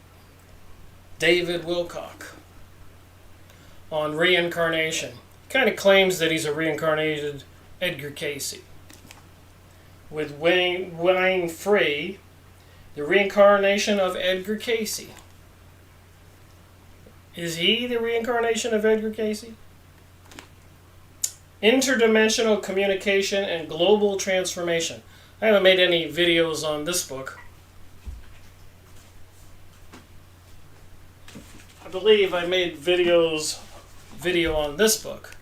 David Wilcock on reincarnation. He kind of claims that he's a reincarnated Edgar Casey. With Wayne Free, the reincarnation of Edgar Casey. Is he the reincarnation of Edgar Casey? Interdimensional communication and global transformation. I haven't made any videos on this book. I believe I made video on this book.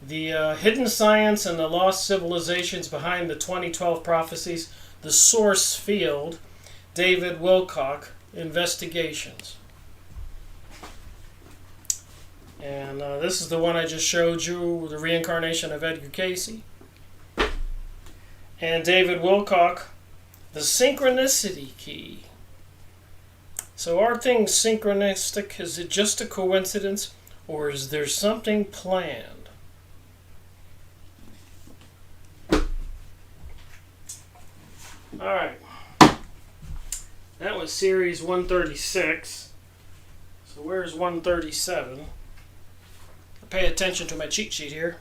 The hidden science and the lost civilizations behind the 2012 prophecies, the source field, David Wilcock, investigations. And this is the one I just showed you, the reincarnation of Edgar Casey. And David Wilcock, the synchronicity key. So are things synchronistic? Is it just a coincidence? Or is there something planned? Alright. That was series 136. So where's 137? Pay attention to my cheat sheet here.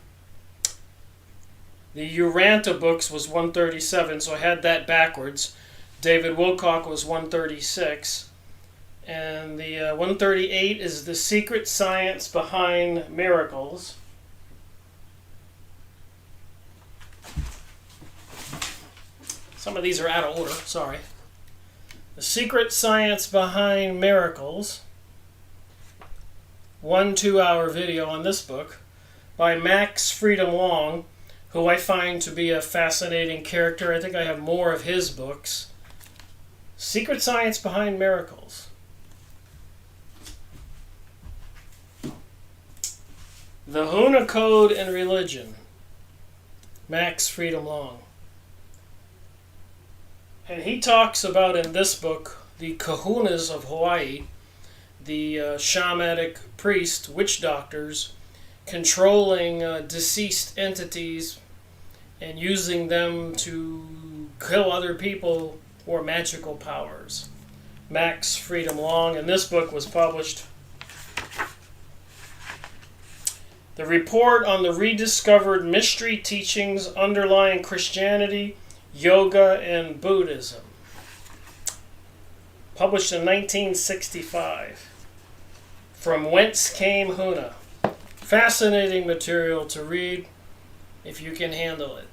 The Uranta books was 137, so I had that backwards. David Wilcock was 136. And the 138 is The Secret Science Behind Miracles. Some of these are out of order, sorry. The Secret Science Behind Miracles. 1 2-hour video on this book by Max Freedom Long, who I find to be a fascinating character. I think I have more of his books. Secret Science Behind Miracles. The Huna Code and Religion. Max Freedom Long. And he talks about in this book the kahunas of Hawaii, the shamanic priest, witch doctors, controlling deceased entities and using them to kill other people for magical powers. Max Freedom Long, and this book was published. The Report on the Rediscovered Mystery Teachings Underlying Christianity, Yoga, and Buddhism. Published in 1965. From Whence Came Huna. Fascinating material to read if you can handle it.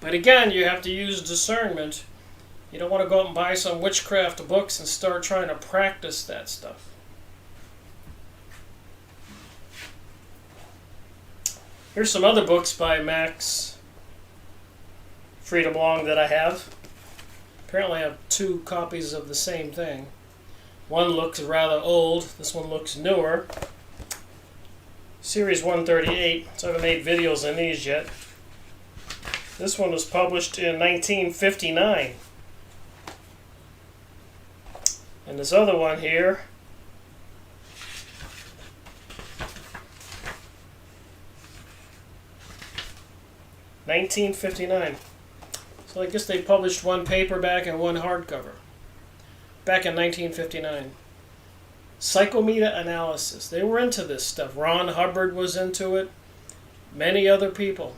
But again, you have to use discernment. You don't want to go out and buy some witchcraft books and start trying to practice that stuff. Here's some other books by Max Freedom Long that I have. Apparently I have 2 copies of the same thing. One looks rather old. This one looks newer. Series 138. So I haven't made videos on these yet. This one was published in 1959. And this other one here, $1959. So I guess they published one paperback and one hardcover. Back in 1959. Psychometa-analysis. They were into this stuff. Ron Hubbard was into it. Many other people.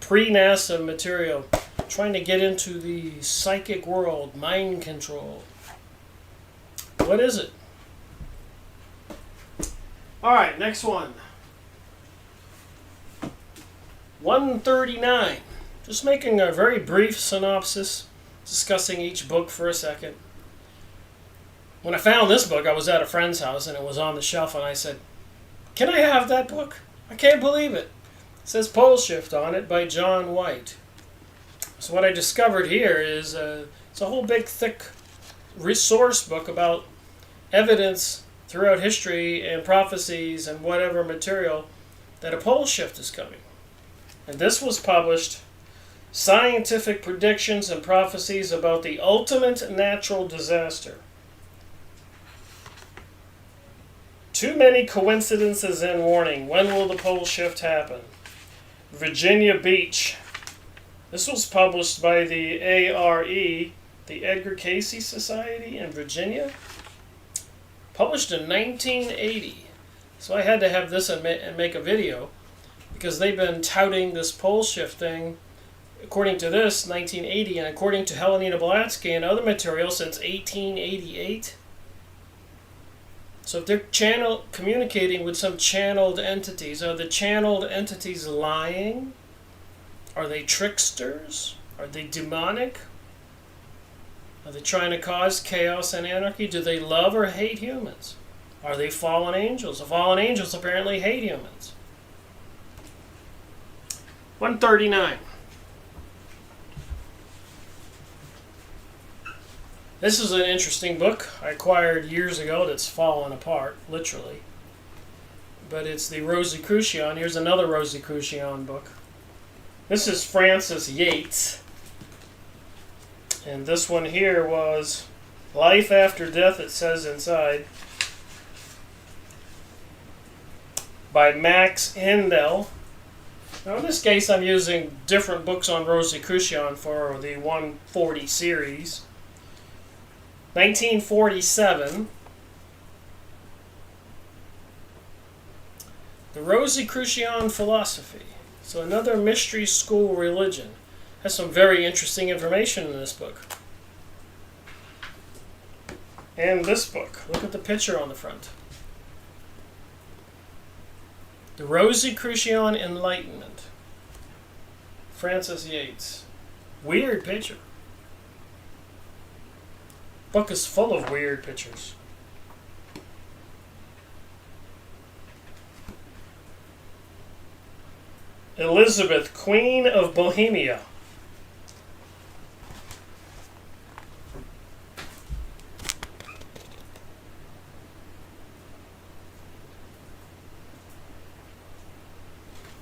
Pre-NASA material. Trying to get into the psychic world. Mind control. What is it? Alright, next one. 139. Just making a very brief synopsis. Discussing each book for a second. When I found this book, I was at a friend's house and it was on the shelf, and I said, "Can I have that book? I can't believe it." It says Pole Shift on it by John White. So what I discovered here is it's a whole big thick resource book about evidence throughout history and prophecies and whatever material that a pole shift is coming. And this was published, Scientific Predictions and Prophecies About the Ultimate Natural Disaster. Too many coincidences and warning. When will the pole shift happen? Virginia Beach. This was published by the ARE, the Edgar Cayce Society in Virginia. Published in 1980. So I had to have this and make a video because they've been touting this pole shift thing, according to this, 1980, and according to Helena Blavatsky and other material since 1888. So if they're communicating with some channeled entities, are the channeled entities lying? Are they tricksters? Are they demonic? Are they trying to cause chaos and anarchy? Do they love or hate humans? Are they fallen angels? The fallen angels apparently hate humans. 139. This is an interesting book I acquired years ago that's fallen apart, literally. But it's the Rosicrucian. Here's another Rosicrucian book. This is Francis Yates. And this one here was Life After Death, it says inside, by Max Hindell. Now in this case I'm using different books on Rosicrucian for the 140 series. 1947. The Rosicrucian Philosophy. So another mystery school religion. Has some very interesting information in this book. And this book. Look at the picture on the front. The Rosicrucian Enlightenment. Francis Yates. Weird picture. Book is full of weird pictures. Elizabeth, Queen of Bohemia.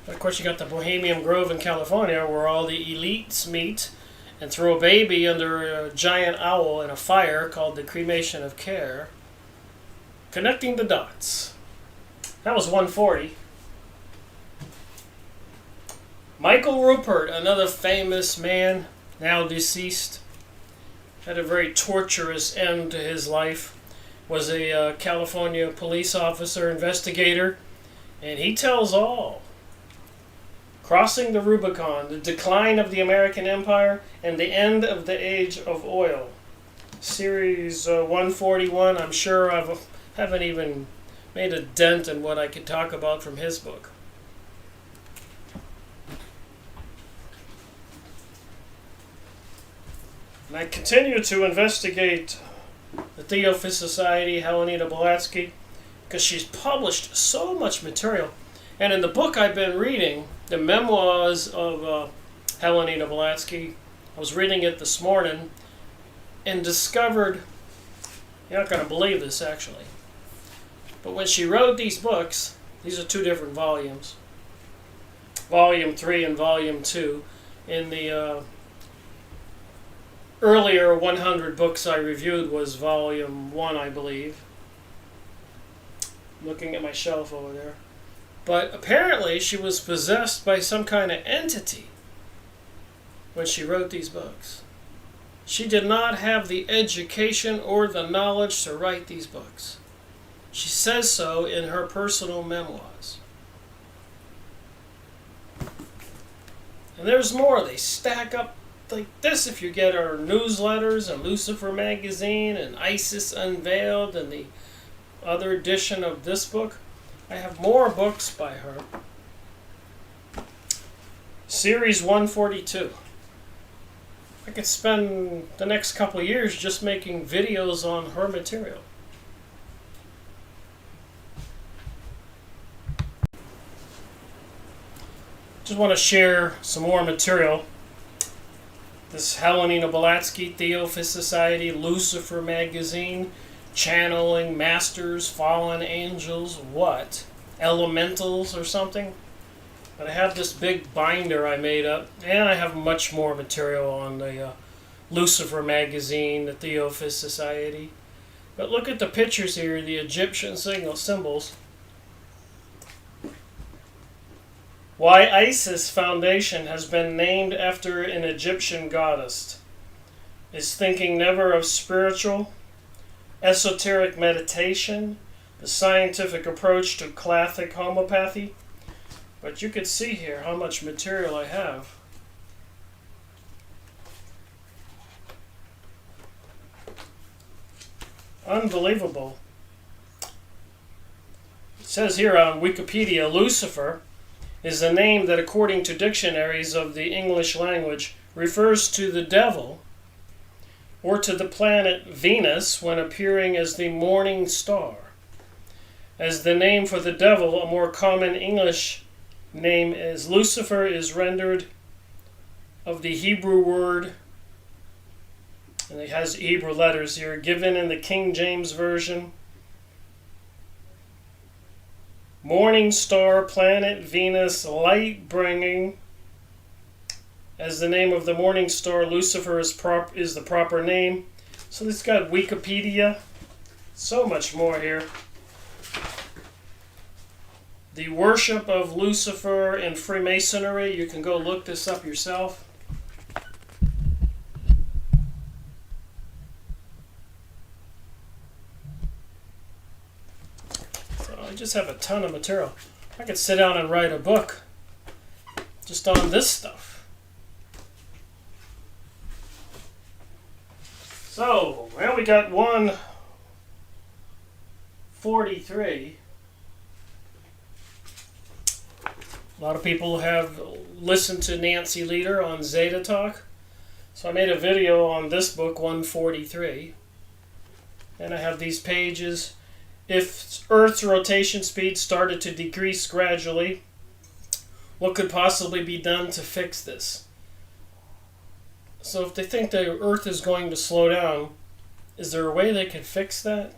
Of course, you got the Bohemian Grove in California, where all the elites meet and throw a baby under a giant owl in a fire called the cremation of care. Connecting the dots. That was 140. Michael Rupert, another famous man, now deceased, had a very torturous end to his life, was a California police officer, investigator, and he tells all. Crossing the Rubicon, the decline of the American Empire, and the end of the age of oil. Series 141, I'm sure I haven't even made a dent in what I could talk about from his book. And I continue to investigate the Theophist Society, Helenita Blavatsky, because she's published so much material. And in the book I've been reading, the memoirs of Helenita Blavatsky, I was reading it this morning and discovered, you're not going to believe this actually, but when she wrote these books, these are two different volumes, Volume 3 and Volume 2, in the earlier 100 books I reviewed was Volume 1, I believe. Looking at my shelf over there. But apparently she was possessed by some kind of entity when she wrote these books. She did not have the education or the knowledge to write these books. She says so in her personal memoirs. And there's more. They stack up like this if you get our newsletters and Lucifer Magazine and ISIS Unveiled and the other edition of this book. I have more books by her. Series 142. I could spend the next couple of years just making videos on her material. Just want to share some more material. This Helenita Blavatsky, Theophist Society, Lucifer Magazine, channeling masters, fallen angels, what? Elementals or something? But I have this big binder I made up, and I have much more material on the Lucifer Magazine, the Theophist Society. But look at the pictures here, the Egyptian signal symbols. Why ISIS Foundation has been named after an Egyptian goddess. Is thinking never of spiritual, esoteric meditation, the scientific approach to classic homeopathy. But you can see here how much material I have. Unbelievable. It says here on Wikipedia, Lucifer is a name that, according to dictionaries of the English language, refers to the devil or to the planet Venus when appearing as the morning star. As the name for the devil, a more common English name is Lucifer is rendered of the Hebrew word, and it has Hebrew letters here, given in the King James Version. Morning star, planet Venus, light bringing. As the name of the morning star, Lucifer is the proper name. So this got Wikipedia, so much more here. The worship of Lucifer in Freemasonry. You can go look this up yourself. So I just have a ton of material. I could sit down and write a book just on this stuff. So, well, we got 143. A lot of people have listened to Nancy Leader on Zeta Talk. So I made a video on this book, 143. And I have these pages. If Earth's rotation speed started to decrease gradually, what could possibly be done to fix this? So if they think the Earth is going to slow down, is there a way they can fix that?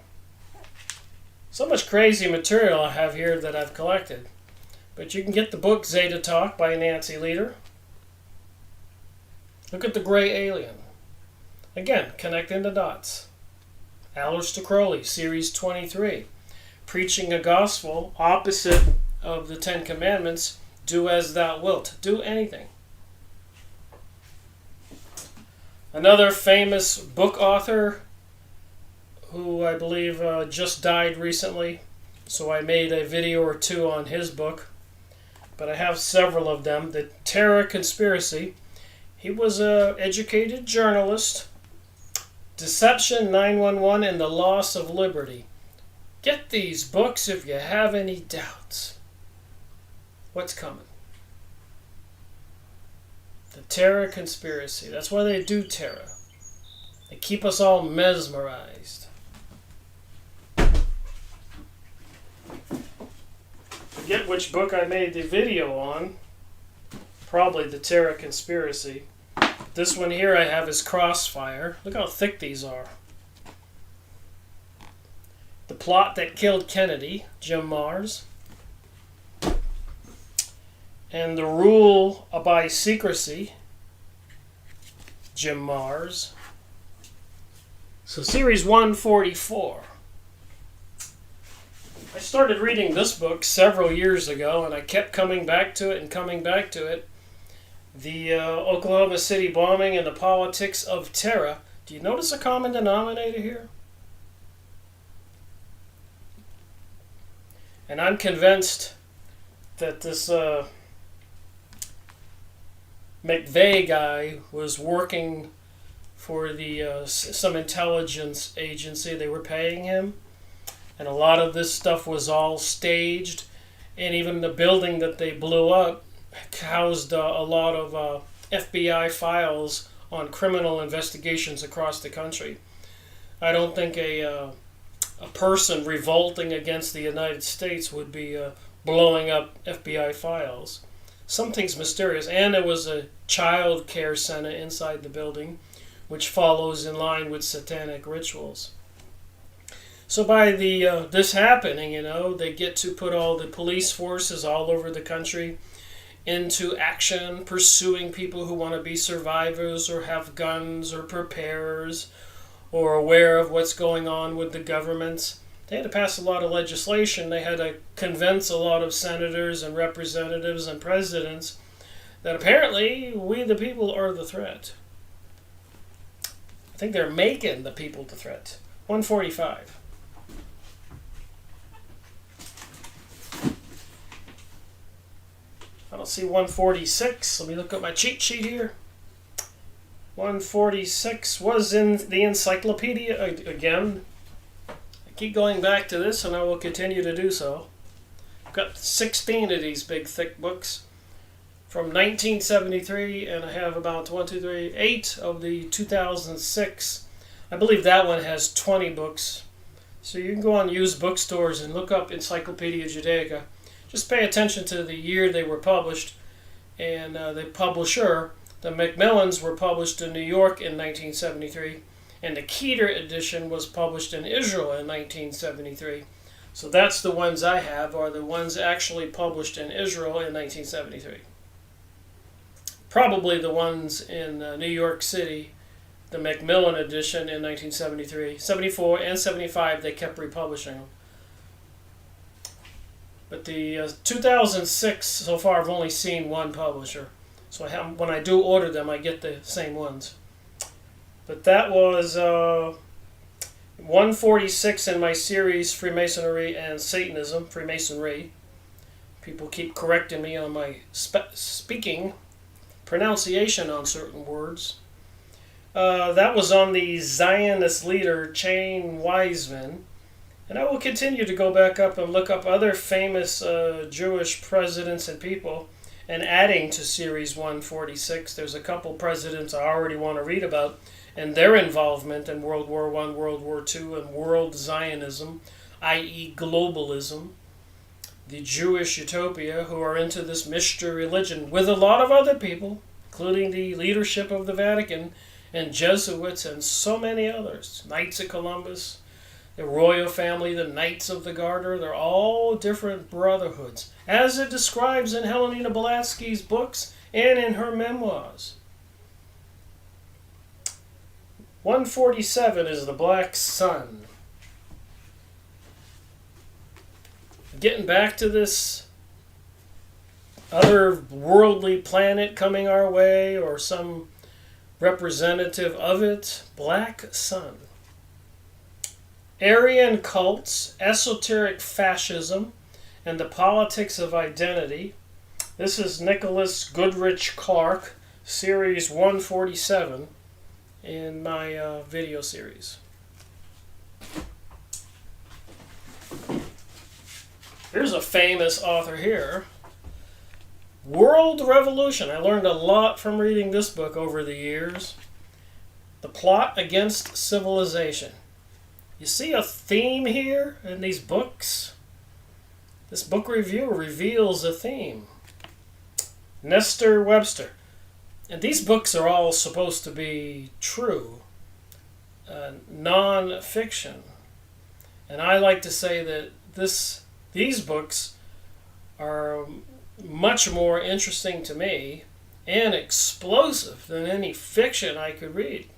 So much crazy material I have here that I've collected. But you can get the book Zeta Talk by Nancy Leader. Look at the gray alien. Again, connecting the dots. Aleister Crowley, Series 23. Preaching a gospel opposite of the Ten Commandments. Do as thou wilt. Do anything. Another famous book author who I believe just died recently, so I made a video or two on his book, but I have several of them. The Terror Conspiracy. He was an educated journalist. Deception 911 and the Loss of Liberty. Get these books if you have any doubts. What's coming? The Terror Conspiracy. That's why they do terror. They keep us all mesmerized. Forget which book I made the video on. Probably The Terror Conspiracy. This one here I have is Crossfire. Look how thick these are. The Plot That Killed Kennedy, Jim Marrs. And The Rule by Secrecy, Jim Marrs. So Series 144. I started reading this book several years ago, and I kept coming back to it and coming back to it. The Oklahoma City bombing and the politics of terror. Do you notice a common denominator here? And I'm convinced that this McVeigh guy was working for the some intelligence agency. They were paying him, and a lot of this stuff was all staged, and even the building that they blew up housed a lot of FBI files on criminal investigations across the country. I don't think a person revolting against the United States would be blowing up FBI files. Something's mysterious. And there was a child care center inside the building, which follows in line with satanic rituals. So by this happening, they get to put all the police forces all over the country into action, pursuing people who want to be survivors or have guns or preparers or aware of what's going on with the governments. They had to pass a lot of legislation. They had to convince a lot of senators and representatives and presidents that apparently we the people are the threat. I think they're making the people the threat. 145. I don't see 146. Let me look at my cheat sheet here. 146 was in the encyclopedia again. I keep going back to this, and I will continue to do so. I've got 16 of these big, thick books from 1973, and I have about 8 of the 2006. I believe that one has 20 books. So you can go on used bookstores and look up Encyclopedia Judaica. Just pay attention to the year they were published, and the publisher. The Macmillans were published in New York in 1973, and the Keeter edition was published in Israel in 1973. So that's the ones I have, are the ones actually published in Israel in 1973. Probably the ones in New York City the Macmillan edition in 1973. 74 and 75, they kept republishing them. But the 2006, so far, I've only seen one publisher. So when I do order them, I get the same ones. But that was 146 in my series, Freemasonry and Satanism, Freemasonry. People keep correcting me on my speaking, pronunciation on certain words. That was on the Zionist leader, Chaim Weizmann. And I will continue to go back up and look up other famous Jewish presidents and people, and adding to Series 146, there's a couple presidents I already want to read about, and their involvement in World War I, World War II, and World Zionism, i.e. globalism, the Jewish utopia, who are into this mystery religion, with a lot of other people, including the leadership of the Vatican, and Jesuits, and so many others, Knights of Columbus, the royal family, the Knights of the Garter. They're all different brotherhoods, as it describes in Helena Blavatsky's books and in her memoirs. 147 is the Black Sun. Getting back to this other worldly planet coming our way, or some representative of it, Black Sun. Aryan cults, esoteric fascism, and the politics of identity. This is Nicholas Goodrich Clark, Series 147, in my video series. Here's a famous author here. World Revolution. I learned a lot from reading this book over the years. The Plot Against Civilization. You see a theme here in these books? This book review reveals a theme. Nestor Webster. And these books are all supposed to be true, non-fiction. And I like to say that these books are much more interesting to me and explosive than any fiction I could read.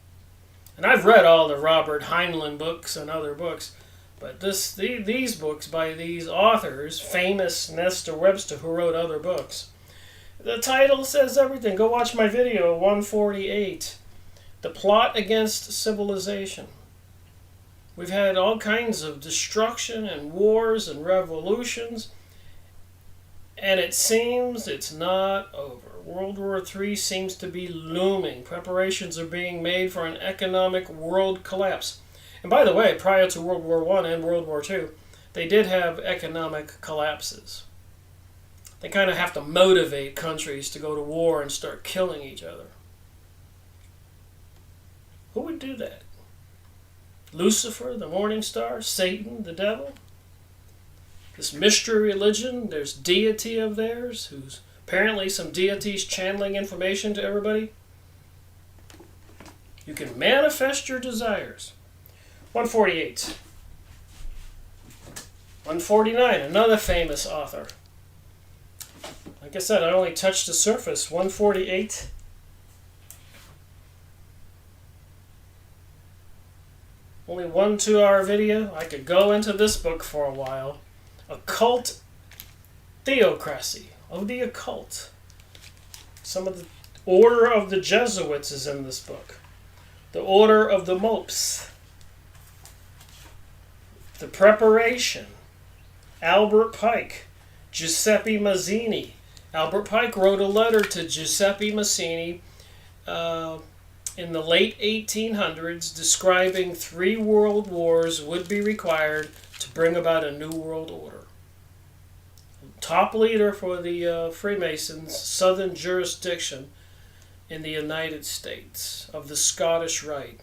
And I've read all the Robert Heinlein books and other books, but these books by these authors, famous Nestor Webster, who wrote other books, the title says everything. Go watch my video, 148, The Plot Against Civilization. We've had all kinds of destruction and wars and revolutions, and it seems it's not over. World War III seems to be looming. Preparations are being made for an economic world collapse. And by the way, prior to World War I and World War II, they did have economic collapses. They kind of have to motivate countries to go to war and start killing each other. Who would do that? Lucifer, the morning star, Satan, the devil? This mystery religion, there's deity of theirs, who's apparently some deities channeling information to everybody. You can manifest your desires. 148. 149, another famous author. Like I said, I only touched the surface. 148. Only 1 2-hour video. I could go into this book for a while. Occult Theocracy of the Occult. Some of the Order of the Jesuits is in this book. The Order of the Mopes. The Preparation. Albert Pike. Giuseppe Mazzini. Albert Pike wrote a letter to Giuseppe Mazzini in the late 1800s describing 3 world wars would be required to bring about a new world order. Top leader for the Freemasons' southern jurisdiction in the United States of the Scottish Rite.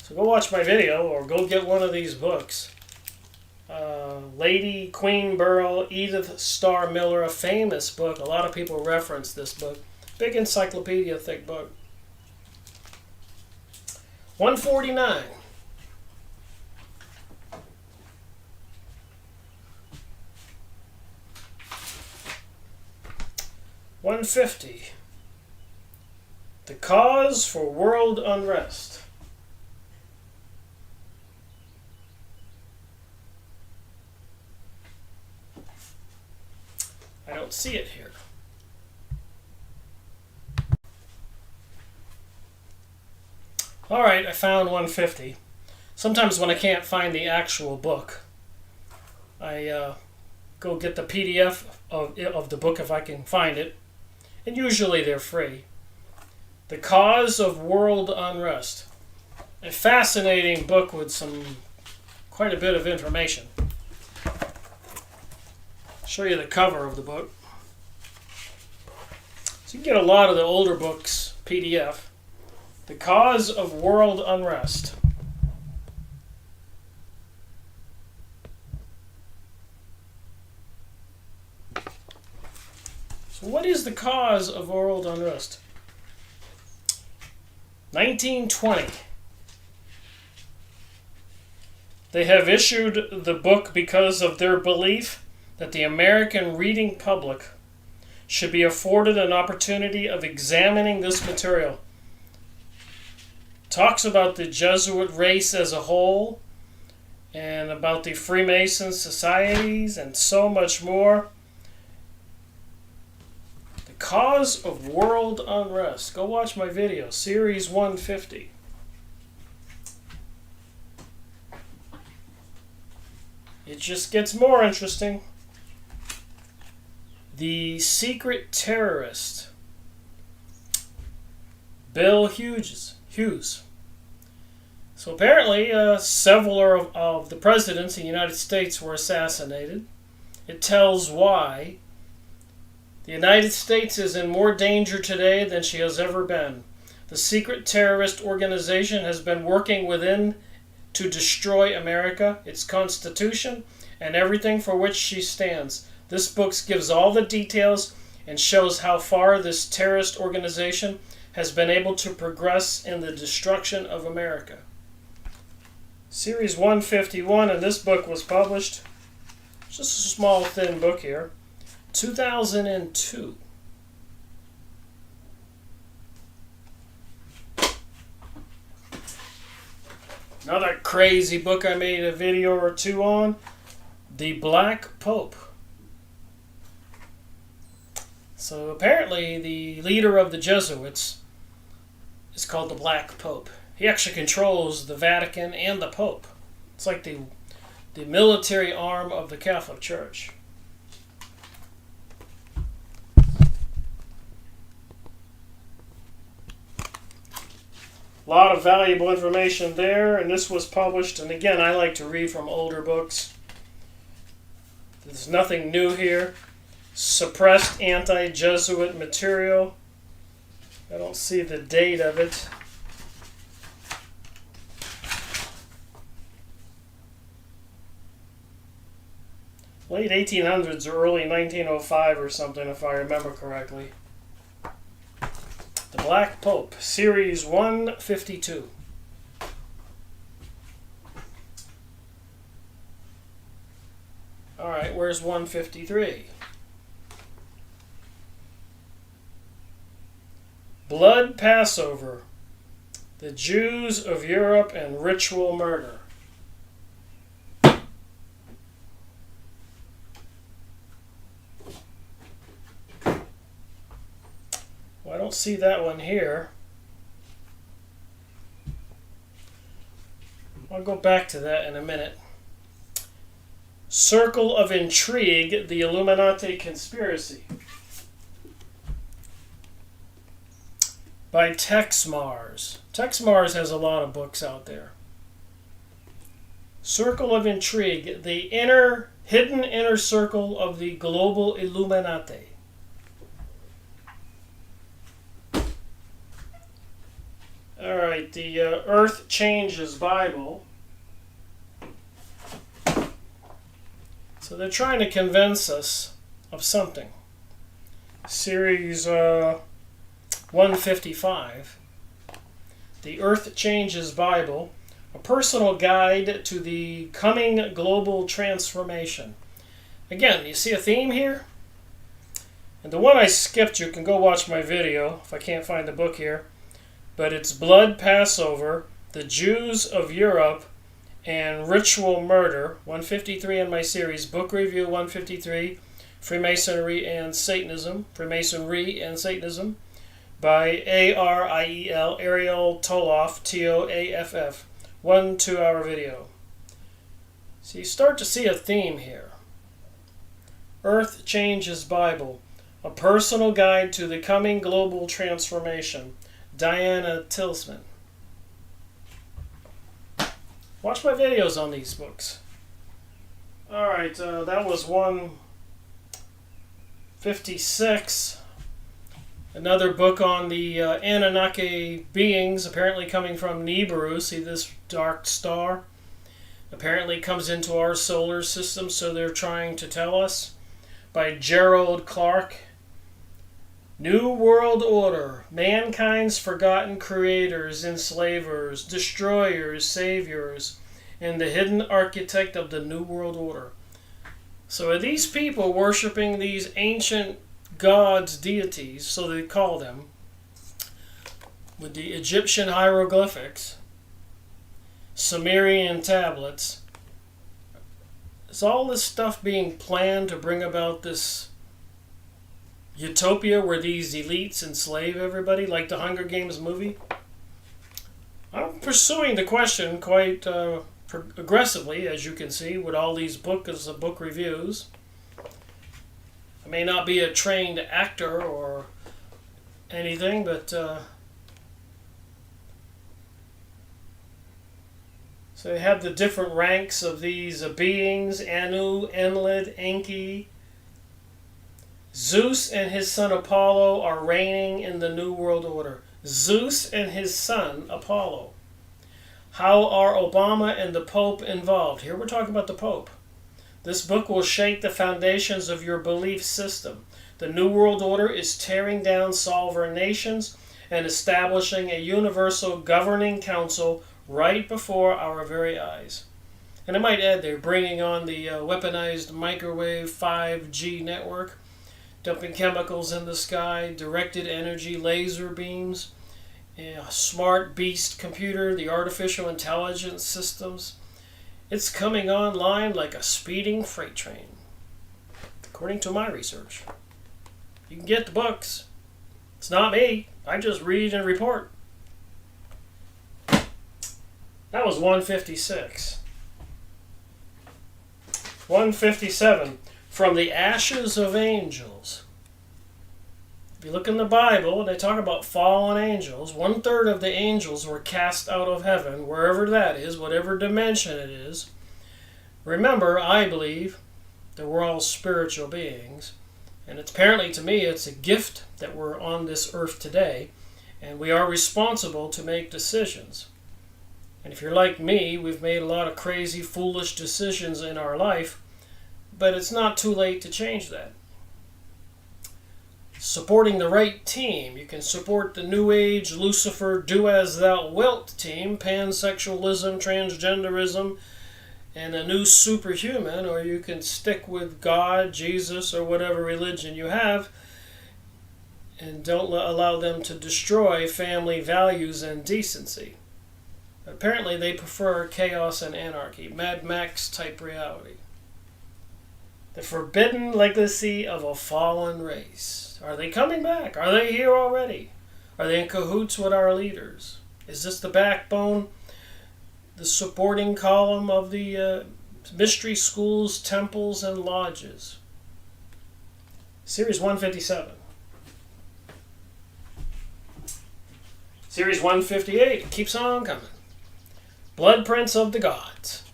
So go watch my video or go get one of these books. Lady Queen Burrell, Edith Starr Miller, a famous book. A lot of people reference this book. Big encyclopedia, thick book. 149. $150. The cause for world unrest. I don't see it here. All right, I found 150. Sometimes when I can't find the actual book, I go get the PDF of the book if I can find it, and usually they're free. The Cause of World Unrest. A fascinating book with quite a bit of information. I'll show you the cover of the book. So you can get a lot of the older books PDF. The Cause of World Unrest. So what is the cause of world unrest? 1920. They have issued the book because of their belief that the American reading public should be afforded an opportunity of examining this material. Talks about the Jesuit race as a whole, and about the Freemason societies, and so much more. The Cause of World Unrest. Go watch my video, Series 150. It just gets more interesting. The Secret Terrorist. Bill Hughes. So apparently several of the presidents in the United States were assassinated. It tells why. The United States is in more danger today than she has ever been. The secret terrorist organization has been working within to destroy America, its Constitution, and everything for which she stands. This book gives all the details and shows how far this terrorist organization has been able to progress in the destruction of America. Series 151, and this book was published, just a small thin book here, 2002. Another crazy book I made a video or two on, The Black Pope. So apparently the leader of the Jesuits is called the Black Pope. He actually controls the Vatican and the Pope. It's like the military arm of the Catholic Church. A lot of valuable information there, and this was published, and again, I like to read from older books. There's nothing new here. Suppressed anti-Jesuit material. I don't see the date of it. Late 1800s or early 1905 or something, if I remember correctly. The Black Pope, Series 152. Alright, where's 153? Blood Passover, the Jews of Europe and Ritual Murder. Well, I don't see that one here. I'll go back to that in a minute. Circle of Intrigue, the Illuminati Conspiracy. By Tex Mars. Tex Mars has a lot of books out there. Circle of Intrigue, the hidden inner circle of the global Illuminati. Alright, the Earth Changes Bible. So they're trying to convince us of something. Series 155. The Earth Changes Bible. A personal guide to the coming global transformation. Again, you see a theme here? And the one I skipped, you can go watch my video if I can't find the book here. but it's blood Passover, the Jews of Europe, and ritual murder. 153 in my series, Book Review 153, Freemasonry and Satanism, by Ariel Toloff, Toaff. 1 2-hour video. So you start to see a theme here. Earth Changes Bible, a personal guide to the coming global transformation. Diana Tilsman. Watch my videos on these books. Alright, that was 156. Another book on the Anunnaki beings, apparently coming from Nibiru. See this dark star? Apparently comes into our solar system, so they're trying to tell us. By Gerald Clark. New World Order. Mankind's forgotten creators, enslavers, destroyers, saviors, and the hidden architect of the New World Order. So are these people worshiping these ancient gods, deities, so they call them, with the Egyptian hieroglyphics, Sumerian tablets? Is all this stuff being planned to bring about this utopia where these elites enslave everybody, like the Hunger Games movie? I'm pursuing the question quite aggressively, as you can see, with all these book reviews. I may not be a trained actor or anything, but so they have the different ranks of these beings: Anu, Enlil, Enki. Zeus and his son Apollo are reigning in the New World Order. Zeus and his son Apollo. How are Obama and the Pope involved? Here we're talking about the Pope. This book will shake the foundations of your belief system. The New World Order is tearing down sovereign nations and establishing a universal governing council right before our very eyes. And I might add, they're bringing on the weaponized microwave 5G network, dumping chemicals in the sky, directed energy laser beams, a smart beast computer, the artificial intelligence systems. It's coming online like a speeding freight train, according to my research. You can get the books. It's not me. I just read and report. That was 156. 157. From the Ashes of Angels. If you look in the Bible, they talk about fallen angels. 1/3 of the angels were cast out of heaven, wherever that is, whatever dimension it is. Remember, I believe that we're all spiritual beings. And it's apparently, to me, it's a gift that we're on this earth today. And we are responsible to make decisions. And if you're like me, we've made a lot of crazy, foolish decisions in our life. But it's not too late to change that. Supporting the right team. You can support the New Age, Lucifer, do as thou wilt team, pansexualism, transgenderism, and a new superhuman, or you can stick with God, Jesus, or whatever religion you have, and don't allow them to destroy family values and decency. Apparently they prefer chaos and anarchy, Mad Max type reality. The forbidden legacy of a fallen race. Are they coming back? Are they here already? Are they in cahoots with our leaders? Is this the backbone, the supporting column of the mystery schools, temples, and lodges? Series 157. Series 158 keeps on coming. Bloodprints of the Gods.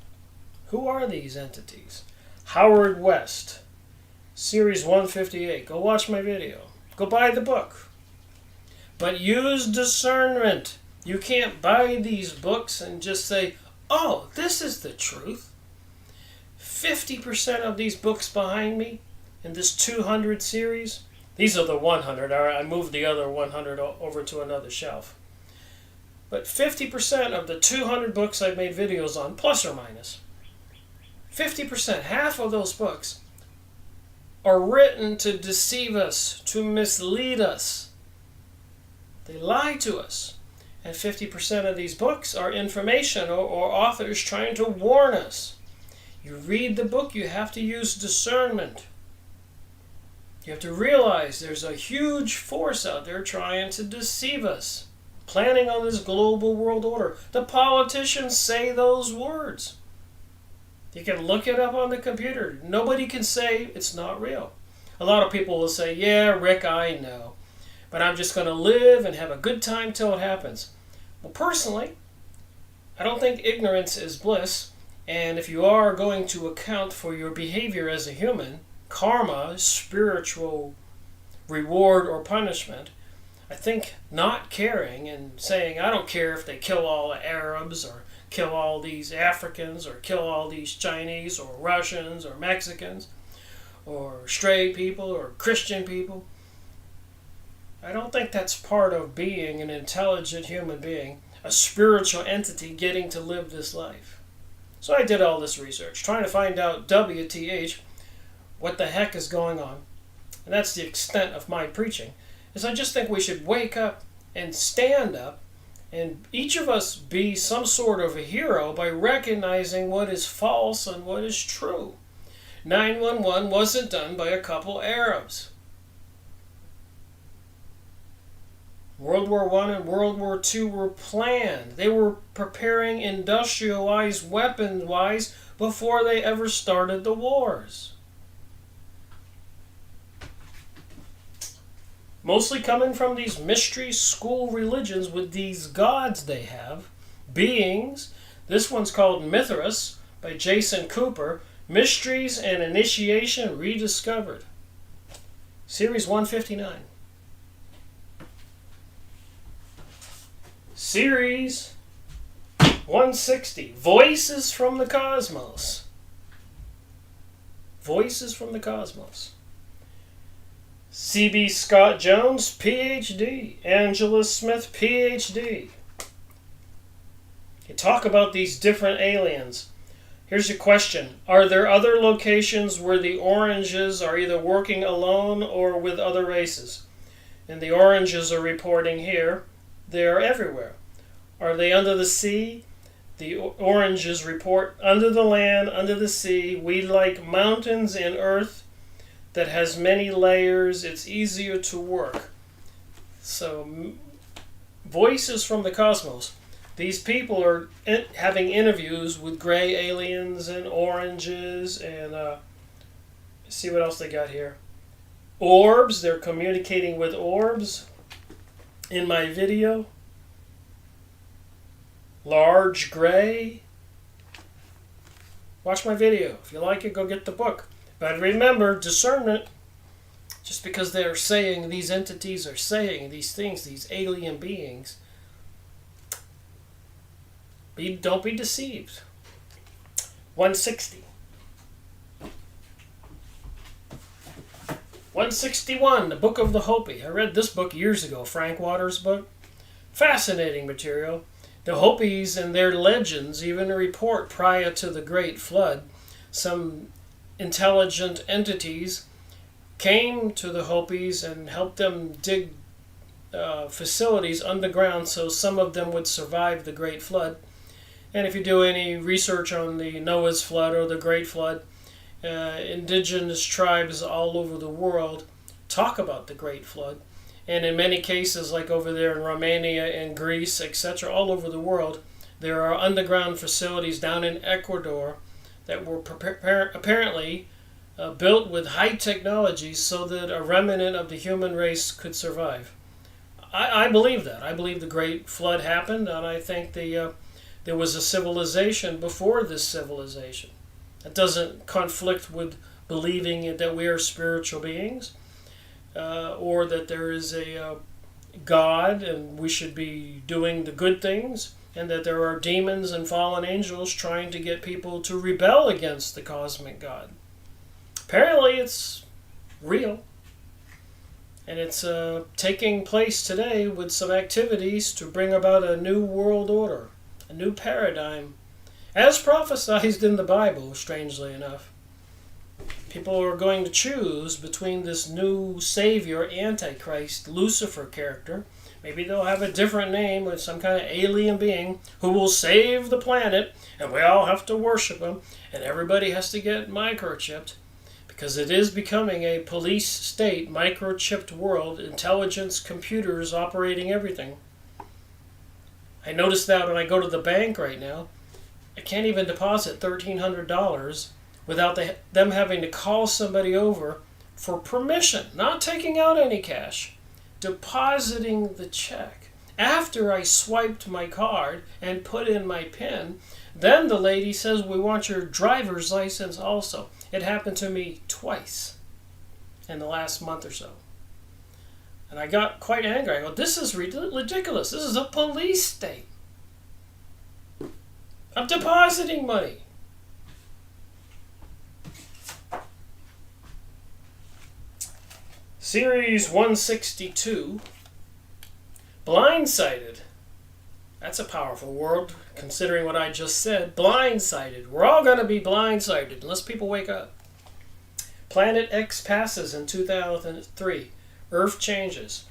Who are these entities? Howard West. Series 158. Go watch my video. Go buy the book. But use discernment. You can't buy these books and just say, oh, this is the truth. 50% of these books behind me in this 200 series, these are the 100. I moved the other 100 over to another shelf. But 50% of the 200 books I've made videos on, plus or minus, 50%, half of those books, are written to deceive us, to mislead us. They lie to us. And 50% of these books are information or authors trying to warn us. You read the book, you have to use discernment. You have to realize there's a huge force out there trying to deceive us, planning on this global world order. The politicians say those words. You can look it up on the computer. Nobody can say it's not real. A lot of people will say, yeah, Rick, I know, but I'm just going to live and have a good time till it happens. Well, personally, I don't think ignorance is bliss, and if you are going to account for your behavior as a human, karma, spiritual reward or punishment, I think not caring and saying, I don't care if they kill all the Arabs or kill all these Africans or kill all these Chinese or Russians or Mexicans or straight people or Christian people. I don't think that's part of being an intelligent human being, a spiritual entity getting to live this life. So I did all this research, trying to find out WTH, what the heck is going on. And that's the extent of my preaching, is I just think we should wake up and stand up and each of us be some sort of a hero by recognizing what is false and what is true. 9/11 wasn't done by a couple Arabs. World War I and World War II were planned. They were preparing industrialized weapons-wise before they ever started the wars. Mostly coming from these mystery school religions with these gods they have, beings. This one's called Mithras by Jason Cooper, Mysteries and Initiation Rediscovered. Series 159. Series 160, Voices from the Cosmos. Voices from the Cosmos. C.B. Scott Jones, Ph.D. Angela Smith, Ph.D. You talk about these different aliens. Here's your question. Are there other locations where the oranges are either working alone or with other races? And the oranges are reporting here. They are everywhere. Are they under the sea? The oranges report under the land, under the sea. We like mountains and earth that has many layers. It's easier to work. So, voices from the cosmos. These people are having interviews with gray aliens and oranges and see what else they got here. Orbs. They're communicating with orbs. In my video, large gray. Watch my video. If you like it, go get the book. But remember, discernment, just because they're saying, these entities are saying these things, these alien beings, don't be deceived. 160. 161, the Book of the Hopi. I read this book years ago, Frank Waters' book. Fascinating material. The Hopis and their legends even report prior to the Great Flood, some intelligent entities came to the Hopis and helped them dig facilities underground so some of them would survive the Great Flood. And if you do any research on the Noah's Flood or the Great Flood, indigenous tribes all over the world talk about the Great Flood. And in many cases, like over there in Romania and Greece, etc., all over the world, there are underground facilities down in Ecuador that were apparently built with high technology so that a remnant of the human race could survive. I believe that. I believe the Great Flood happened, and I think there was a civilization before this civilization. It doesn't conflict with believing that we are spiritual beings, or that there is a God and we should be doing the good things, and that there are demons and fallen angels trying to get people to rebel against the cosmic God. Apparently it's real, and it's taking place today with some activities to bring about a new world order, a new paradigm, as prophesied in the Bible, strangely enough. People are going to choose between this new Savior, Antichrist, Lucifer character, Maybe they'll have a different name with some kind of alien being who will save the planet, and we all have to worship him, and everybody has to get microchipped, because it is becoming a police state, microchipped world, intelligence, computers operating everything. I noticed that when I go to the bank right now, I can't even deposit $1,300 without them having to call somebody over for permission, not taking out any cash, depositing the check. After I swiped my card and put in my PIN, then the lady says, we want your driver's license also. It happened to me twice in the last month or so. And I got quite angry. I go, this is ridiculous. This is a police state. I'm depositing money. Series 162, Blindsided. That's a powerful word, considering what I just said. Blindsided. We're all going to be blindsided unless people wake up. Planet X passes in 2003. Earth changes.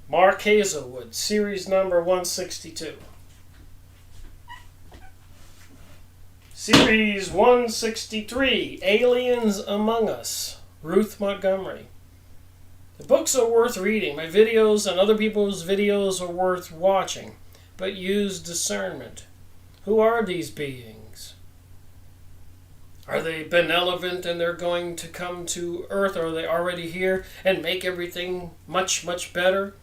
Mark Hazelwood, series number 162. Series 163, Aliens Among Us. Ruth Montgomery. The books are worth reading. My videos and other people's videos are worth watching, but use discernment. Who are these beings? Are they benevolent and they're going to come to Earth, or are they already here and make everything much, much better?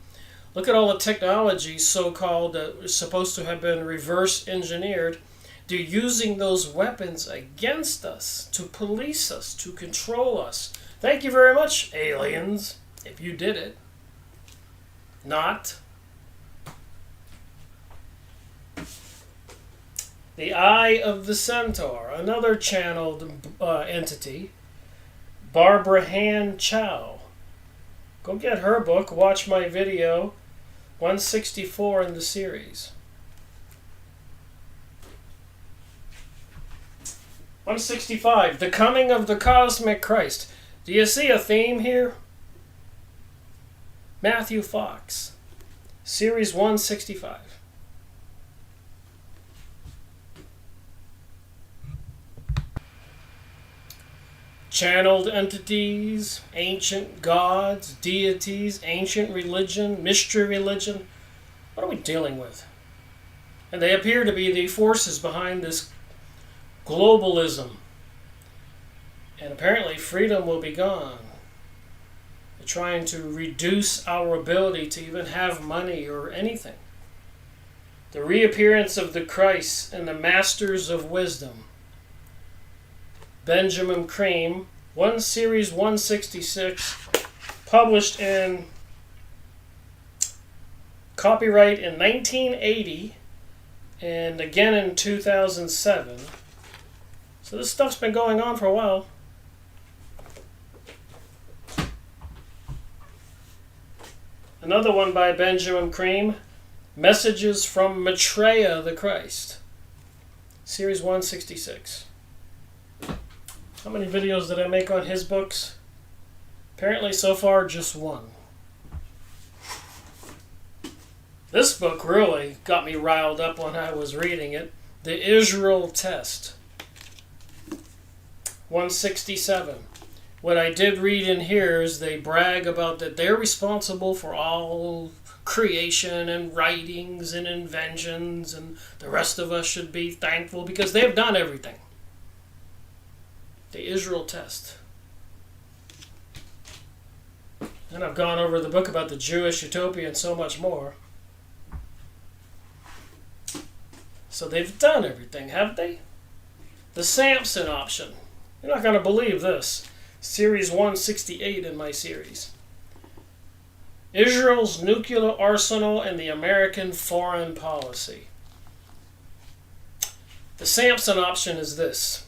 Look at all the technology, so-called, that is supposed to have been reverse engineered. They're using those weapons against us, to police us, to control us. Thank you very much, aliens, if you did it. Not. The Eye of the Centaur, another channeled entity. Barbara Han Chow. Go get her book, watch my video, 164 in the series. 165, The Coming of the Cosmic Christ. Do you see a theme here? Matthew Fox, series 165. Channeled entities, ancient gods, deities, ancient religion, mystery religion. What are we dealing with? And they appear to be the forces behind this globalism. And apparently freedom will be gone. They're trying to reduce our ability to even have money or anything. The reappearance of the Christ and the Masters of Wisdom. Benjamin Cream, series 166, published in copyright in 1980 and again in 2007. So this stuff's been going on for a while. Another one by Benjamin Cream, Messages from Maitreya the Christ, series 166. How many videos did I make on his books? Apparently so far just one. This book really got me riled up when I was reading it. The Israel Test, 167. What I did read in here is they brag about that they're responsible for all creation and writings and inventions, and the rest of us should be thankful because they've done everything. The Israel Test. And I've gone over the book about the Jewish utopia and so much more. So they've done everything, haven't they? The Samson option. You're not going to believe this. Series 168 in my series. Israel's nuclear arsenal and the American foreign policy. The Samson option is this.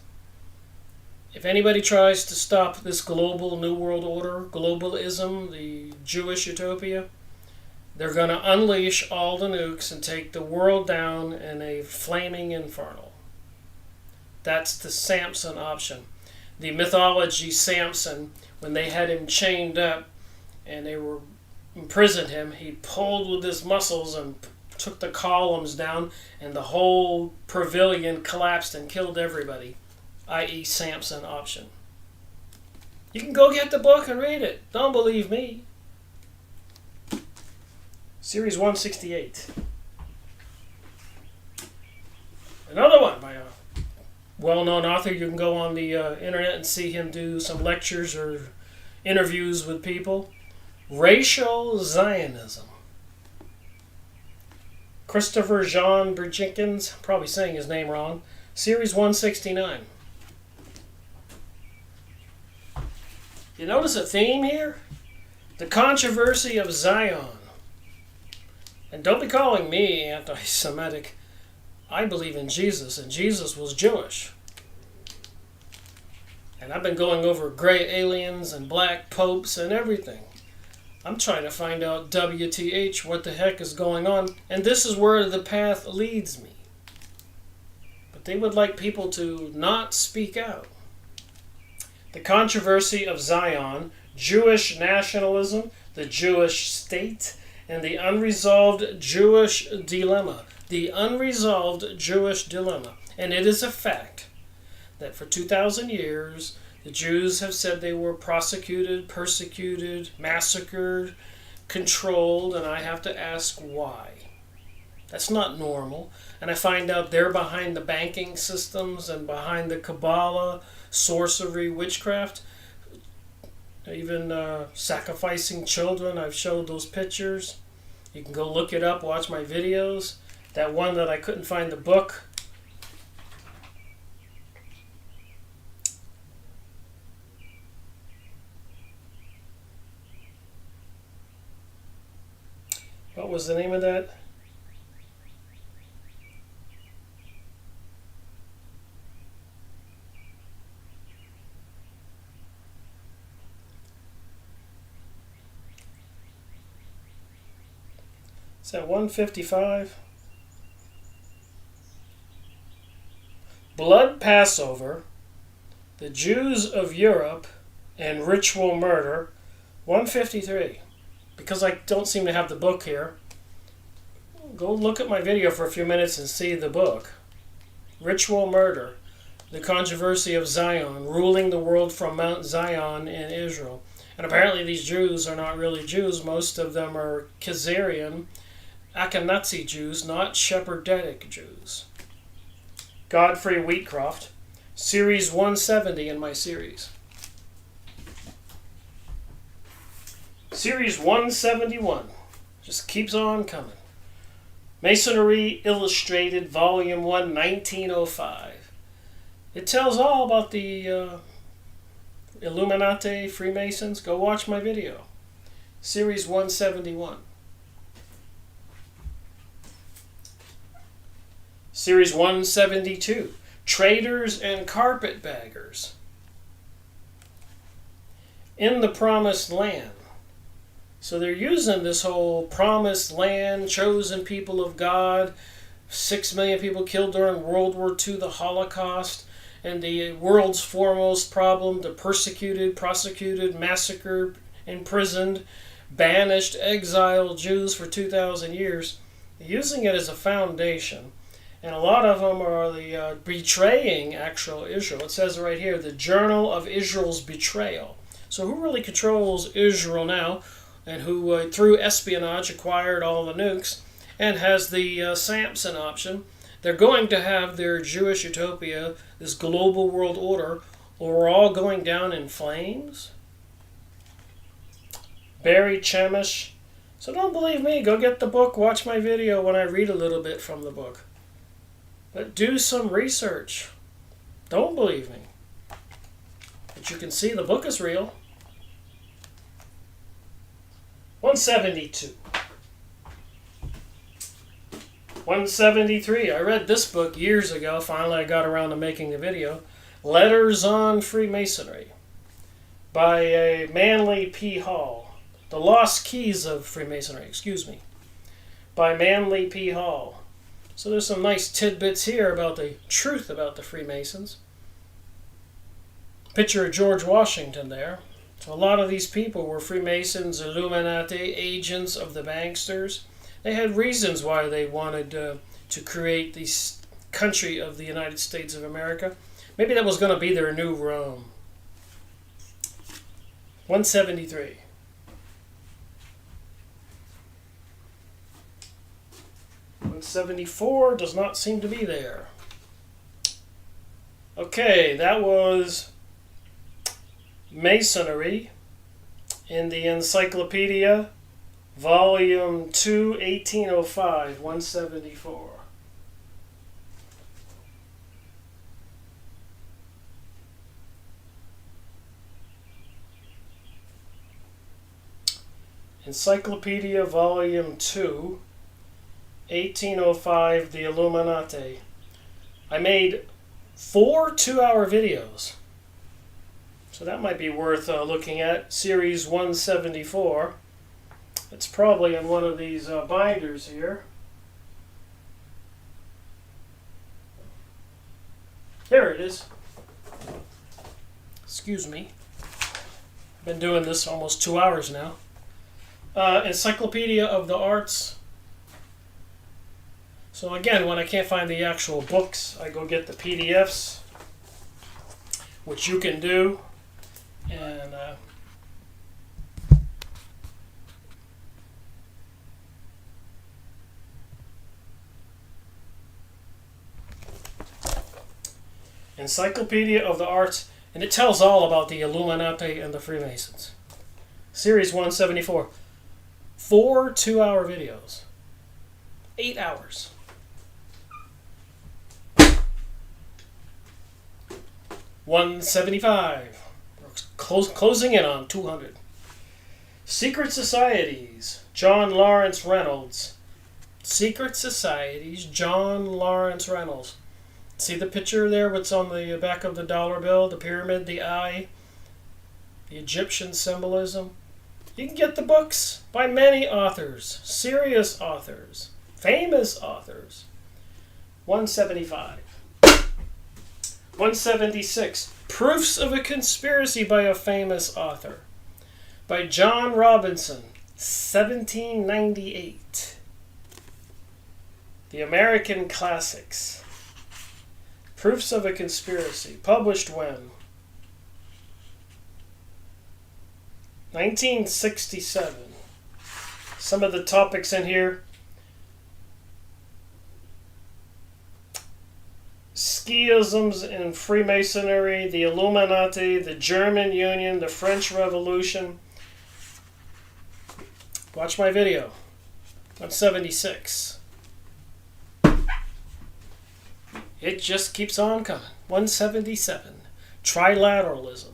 If anybody tries to stop this global New World Order, globalism, the Jewish utopia, they're going to unleash all the nukes and take the world down in a flaming inferno. That's the Samson option. The mythology Samson, when they had him chained up and they were imprisoned him, he pulled with his muscles and took the columns down, and the whole pavilion collapsed and killed everybody, i.e. Samson option. You can go get the book and read it. Don't believe me. Series 168. Another one by a well-known author. You can go on the internet and see him do some lectures or interviews with people. Racial Zionism. Christopher John Berjenkins, probably saying his name wrong. Series 169. You notice a theme here? The controversy of Zion. And don't be calling me anti-Semitic. I believe in Jesus, and Jesus was Jewish. And I've been going over gray aliens and black popes and everything. I'm trying to find out WTH, what the heck is going on, and this is where the path leads me. But they would like people to not speak out. The controversy of Zion, Jewish nationalism, the Jewish state, and the unresolved Jewish dilemma. The unresolved Jewish dilemma. And it is a fact that for 2,000 years, the Jews have said they were prosecuted, persecuted, massacred, controlled, and I have to ask why. That's not normal. And I find out they're behind the banking systems and behind the Kabbalah, sorcery, witchcraft, even sacrificing children. I've showed those pictures. You can go look it up, watch my videos. That one that I couldn't find the book. What was the name of that? Is that 155? Blood Passover, the Jews of Europe, and Ritual Murder, 153. Because I don't seem to have the book here, go look at my video for a few minutes and see the book. Ritual Murder, the controversy of Zion, ruling the world from Mount Zion in Israel. And apparently these Jews are not really Jews. Most of them are Khazarian, Ashkenazi Jews, not Sephardic Jews. Godfrey Wheatcroft, Series 170 in my series. Series 171 just keeps on coming. Masonry Illustrated, Volume 1, 1905. It tells all about the Illuminati, Freemasons. Go watch my video. Series 171. Series 172, Traders and Carpetbaggers. In the Promised Land. So they're using this whole promised land, chosen people of God, 6 million people killed during World War II, the Holocaust, and the world's foremost problem, the persecuted, prosecuted, massacred, imprisoned, banished, exiled Jews for 2,000 years, using it as a foundation. And a lot of them are the betraying actual Israel. It says right here, the Journal of Israel's Betrayal. So who really controls Israel now, and who through espionage acquired all the nukes, and has the Samson option? They're going to have their Jewish utopia, this global world order, or we're all going down in flames. Barry Chamish. So don't believe me. Go get the book. Watch my video when I read a little bit from the book. But do some research. Don't believe me. But you can see the book is real. 172. 173. I read this book years ago. Finally, I got around to making a video. Letters on Freemasonry by a Manly P. Hall. The Lost Keys of Freemasonry, by Manly P. Hall. So there's some nice tidbits here about the truth about the Freemasons. Picture of George Washington there. So a lot of these people were Freemasons, Illuminati, agents of the banksters. They had reasons why they wanted to create this country of the United States of America. Maybe that was going to be their new Rome. 173. $174 does not seem to be there. Okay, that was Masonry in the Encyclopedia, Volume 2, 1805, 174. Encyclopedia, Volume 2, 1805, The Illuminati. I made 4 two-hour videos. So that might be worth looking at. Series 174. It's probably in one of these binders here. There it is. Excuse me. I've been doing this almost 2 hours now. Encyclopedia of the Arts. So again, when I can't find the actual books, I go get the PDFs, which you can do. And Encyclopedia of the Arts, and it tells all about the Illuminati and the Freemasons. Series 174. 4 two-hour videos. 8 hours. $175. Closing in on 200. Secret Societies. John Lawrence Reynolds. Secret Societies. John Lawrence Reynolds. See the picture there? What's on the back of the dollar bill? The pyramid, the eye, the Egyptian symbolism. You can get the books by many authors, serious authors, famous authors. 175. 176. Proofs of a Conspiracy by a Famous Author. By John Robinson, 1798. The American Classics. Proofs of a Conspiracy. Published when? 1967. Some of the topics in here. Schisms in Freemasonry, the Illuminati, the German Union, the French Revolution. Watch my video. 176. It just keeps on coming. 177. Trilateralism.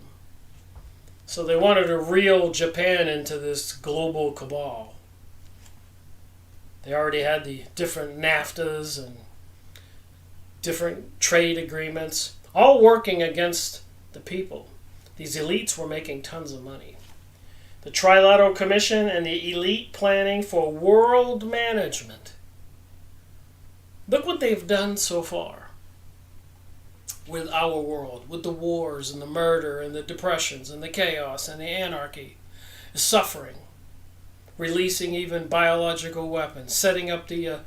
So they wanted to reel Japan into this global cabal. They already had the different NAFTAs and different trade agreements, all working against the people. These elites were making tons of money. The Trilateral Commission and the elite planning for world management. Look what they've done so far with our world, with the wars and the murder and the depressions and the chaos and the anarchy, the suffering, releasing even biological weapons, setting up the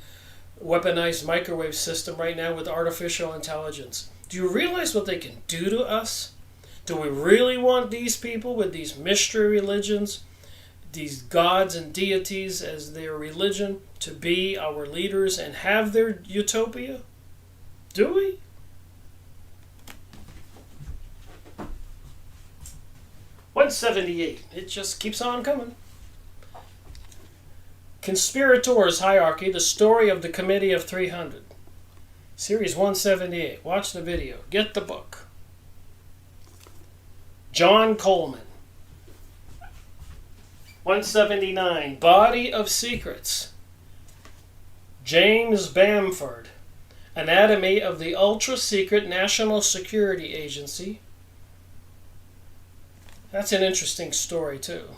weaponized microwave system right now with artificial intelligence. Do you realize what they can do to us? Do we really want these people with these mystery religions, these gods and deities as their religion, to be our leaders and have their utopia? Do we? $178. It just keeps on coming. Conspirators Hierarchy, the story of the Committee of 300. Series 178. Watch the video. Get the book. John Coleman. 179. Body of Secrets. James Bamford. Anatomy of the Ultra-Secret National Security Agency. That's an interesting story, too.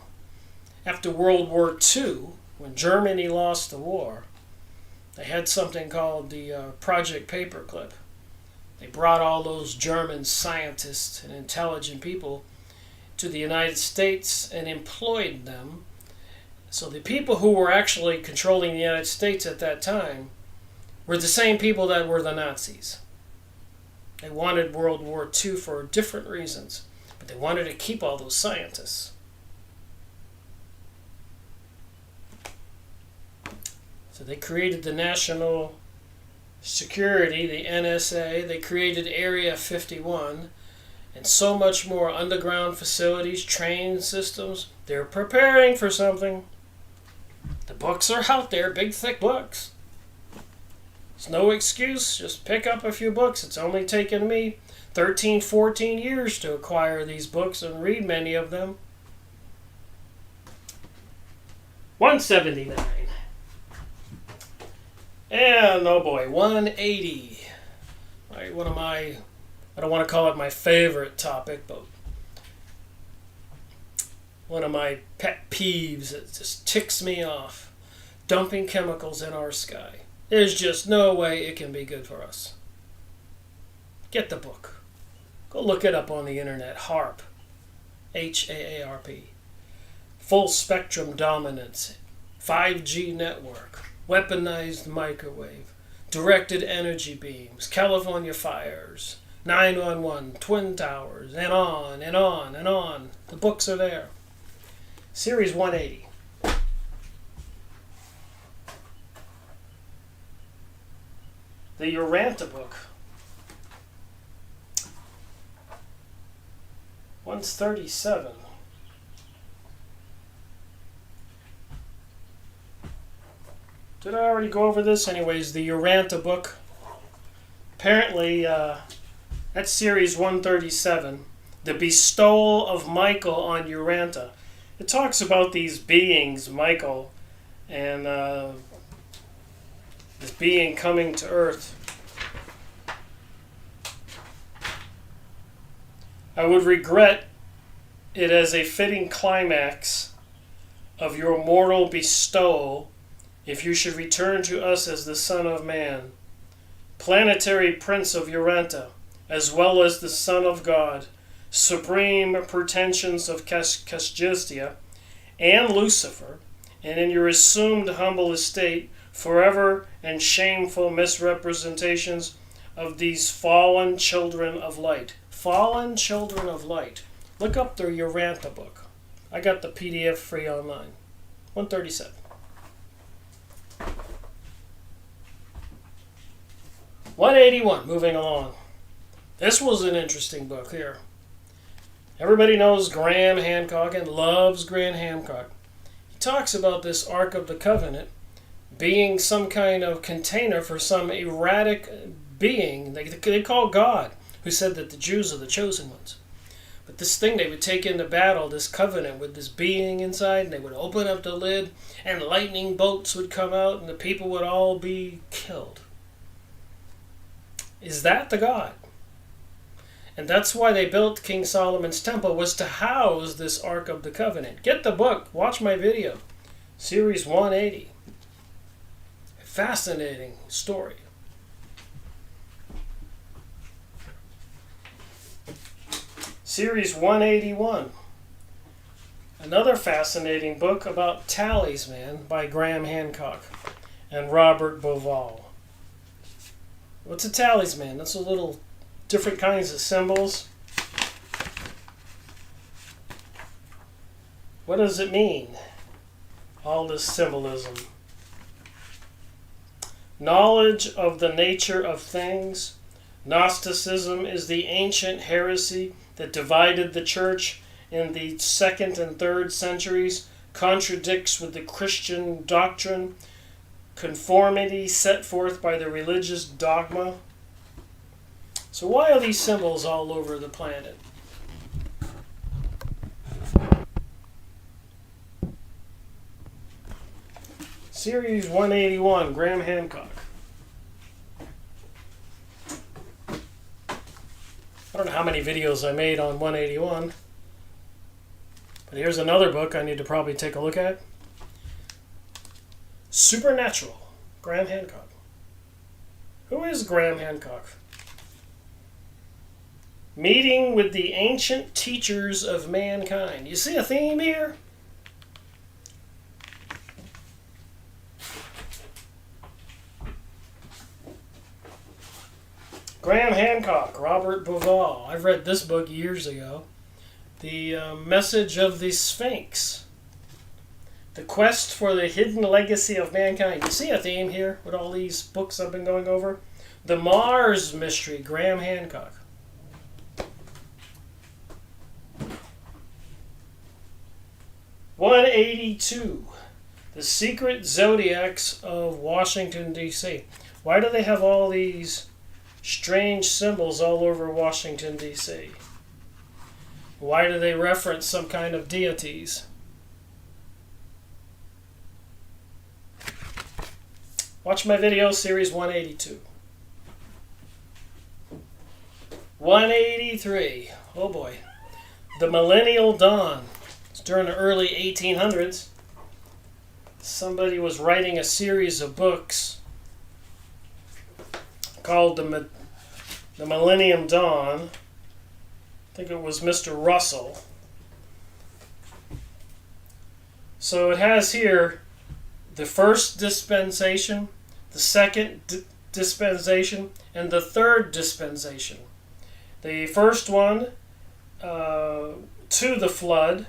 After World War II, when Germany lost the war, they had something called the Project Paperclip. They brought all those German scientists and intelligent people to the United States and employed them. So the people who were actually controlling the United States at that time were the same people that were the Nazis. They wanted World War II for different reasons, but they wanted to keep all those scientists. So they created the National Security, the NSA. They created Area 51, and so much more underground facilities, train systems. They're preparing for something. The books are out there, big thick books. It's no excuse. Just pick up a few books. It's only taken me 13, 14 years to acquire these books and read many of them. 179. And, oh boy, 180. Right, one of my, I don't want to call it my favorite topic, but one of my pet peeves that just ticks me off. Dumping chemicals in our sky. There's just no way it can be good for us. Get the book. Go look it up on the internet. HAARP. H-A-A-R-P. Full spectrum dominance. 5G network. Weaponized microwave. Directed energy beams. California fires. 911. Twin towers. And on and on and on. The books are there. Series 180. The Uranta book. One's 37. Did I already go over this? Anyways, the Uranta book. Apparently, that's series 137. The bestowal of Michael on Uranta. It talks about these beings, Michael, and this being coming to Earth. I would regret it as a fitting climax of your mortal bestowal if you should return to us as the Son of Man, planetary prince of Uranta, as well as the Son of God, supreme pretensions of Castistia and Lucifer, and in your assumed humble estate, forever and shameful misrepresentations of these fallen children of light. Fallen children of light. Look up the Uranta book. I got the PDF free online. 137. $181, moving along. This was an interesting book here. Everybody knows Graham Hancock and loves Graham Hancock. He talks about this Ark of the Covenant being some kind of container for some erratic being they call God, who said that the Jews are the chosen ones. But this thing they would take into battle, this covenant with this being inside, and they would open up the lid, and lightning bolts would come out, and the people would all be killed. Is that the God? And that's why they built King Solomon's temple, was to house this Ark of the Covenant. Get the book. Watch my video. Series 180. Fascinating story. Series 181. Another fascinating book about talisman by Graham Hancock and Robert Bauval. What's a talisman? That's a little different kinds of symbols. What does it mean? All this symbolism. Knowledge of the nature of things. Gnosticism is the ancient heresy that divided the church in the 2nd and 3rd centuries, contradicts with the Christian doctrine, conformity set forth by the religious dogma. So why are these symbols all over the planet? Series 181, Graham Hancock. I don't know how many videos I made on 181, but here's another book I need to probably take a look at. Supernatural, Graham Hancock. Who is Graham Hancock? Meeting with the ancient teachers of mankind. You see a theme here? Graham Hancock, Robert Bauval. I've read this book years ago. The Message of the Sphinx. The Quest for the Hidden Legacy of Mankind. You see a theme here with all these books I've been going over? The Mars Mystery, Graham Hancock. (182) The Secret Zodiacs of Washington, D.C. Why do they have all these strange symbols all over Washington, D.C.? Why do they reference some kind of deities? Watch my video, series 182. 183. Oh boy. The Millennial Dawn. It's during the early 1800s. Somebody was writing a series of books called the Millennium Dawn. I think it was Mr. Russell. So it has here the first dispensation, the second dispensation, and the third dispensation. The first one, to the flood,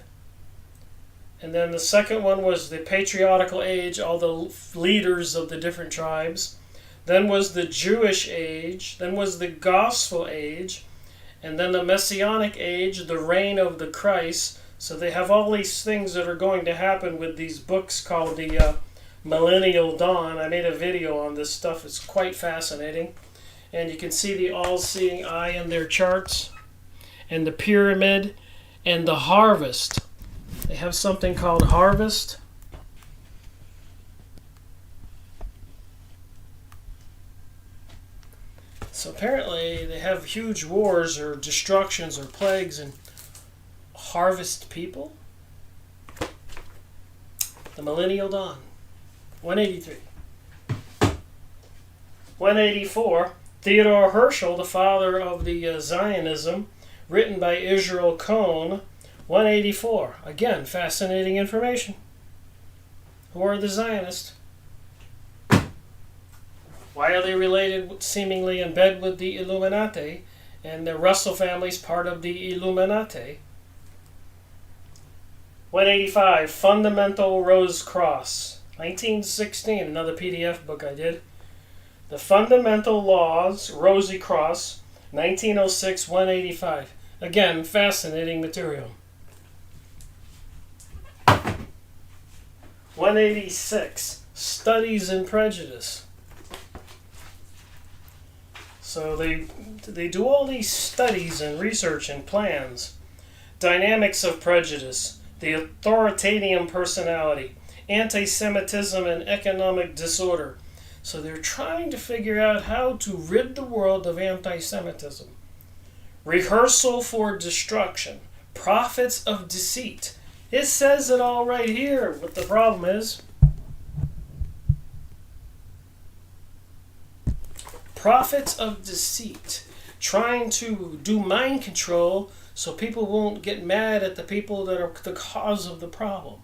and then the second one was the patriarchal age, all the leaders of the different tribes. Then was the Jewish age, then was the gospel age, and then the Messianic age, the reign of the Christ. So they have all these things that are going to happen with these books called the Millennial Dawn. I made a video on this stuff. It's quite fascinating. And you can see the all-seeing eye in their charts, and the pyramid, and the harvest. They have something called harvest. So apparently they have huge wars or destructions or plagues and harvest people. The Millennial Dawn. 183. 184. Theodore Herschel, the father of the Zionism, written by Israel Cohn. 184. Again, fascinating information. Who are the Zionists? Why are they related, seemingly in bed with the Illuminati? And the Russell family is part of the Illuminati. 185. Fundamental Rose Cross. 1916, another PDF book I did. The Fundamental Laws, Rosy Cross, 1906, 185. Again, fascinating material. 186. Studies in Prejudice. So they do all these studies and research and plans. Dynamics of prejudice, the authoritarian personality, anti-Semitism and economic disorder. So they're trying to figure out how to rid the world of anti-Semitism. Rehearsal for destruction, prophets of deceit. It says it all right here. What the problem is, prophets of deceit, trying to do mind control so people won't get mad at the people that are the cause of the problem.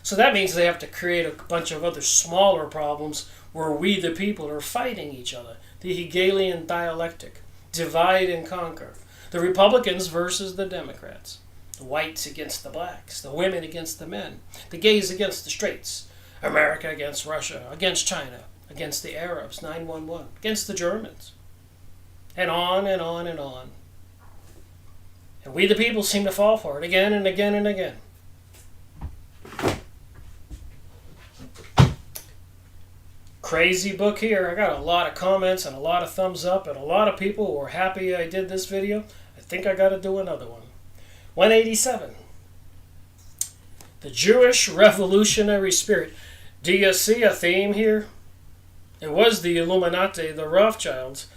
So that means they have to create a bunch of other smaller problems where we, the people, are fighting each other. The Hegelian dialectic, divide and conquer. The Republicans versus the Democrats. The whites against the blacks. The women against the men. The gays against the straights. America against Russia. Against China. Against the Arabs. 911. Against the Germans. And on and on and on. And we, the people, seem to fall for it again and again and again. Crazy book here. I got a lot of comments and a lot of thumbs up, and a lot of people were happy I did this video. I think I got to do another one. 187. The Jewish Revolutionary Spirit. Do you see a theme here? It was the Illuminati, the Rothschilds,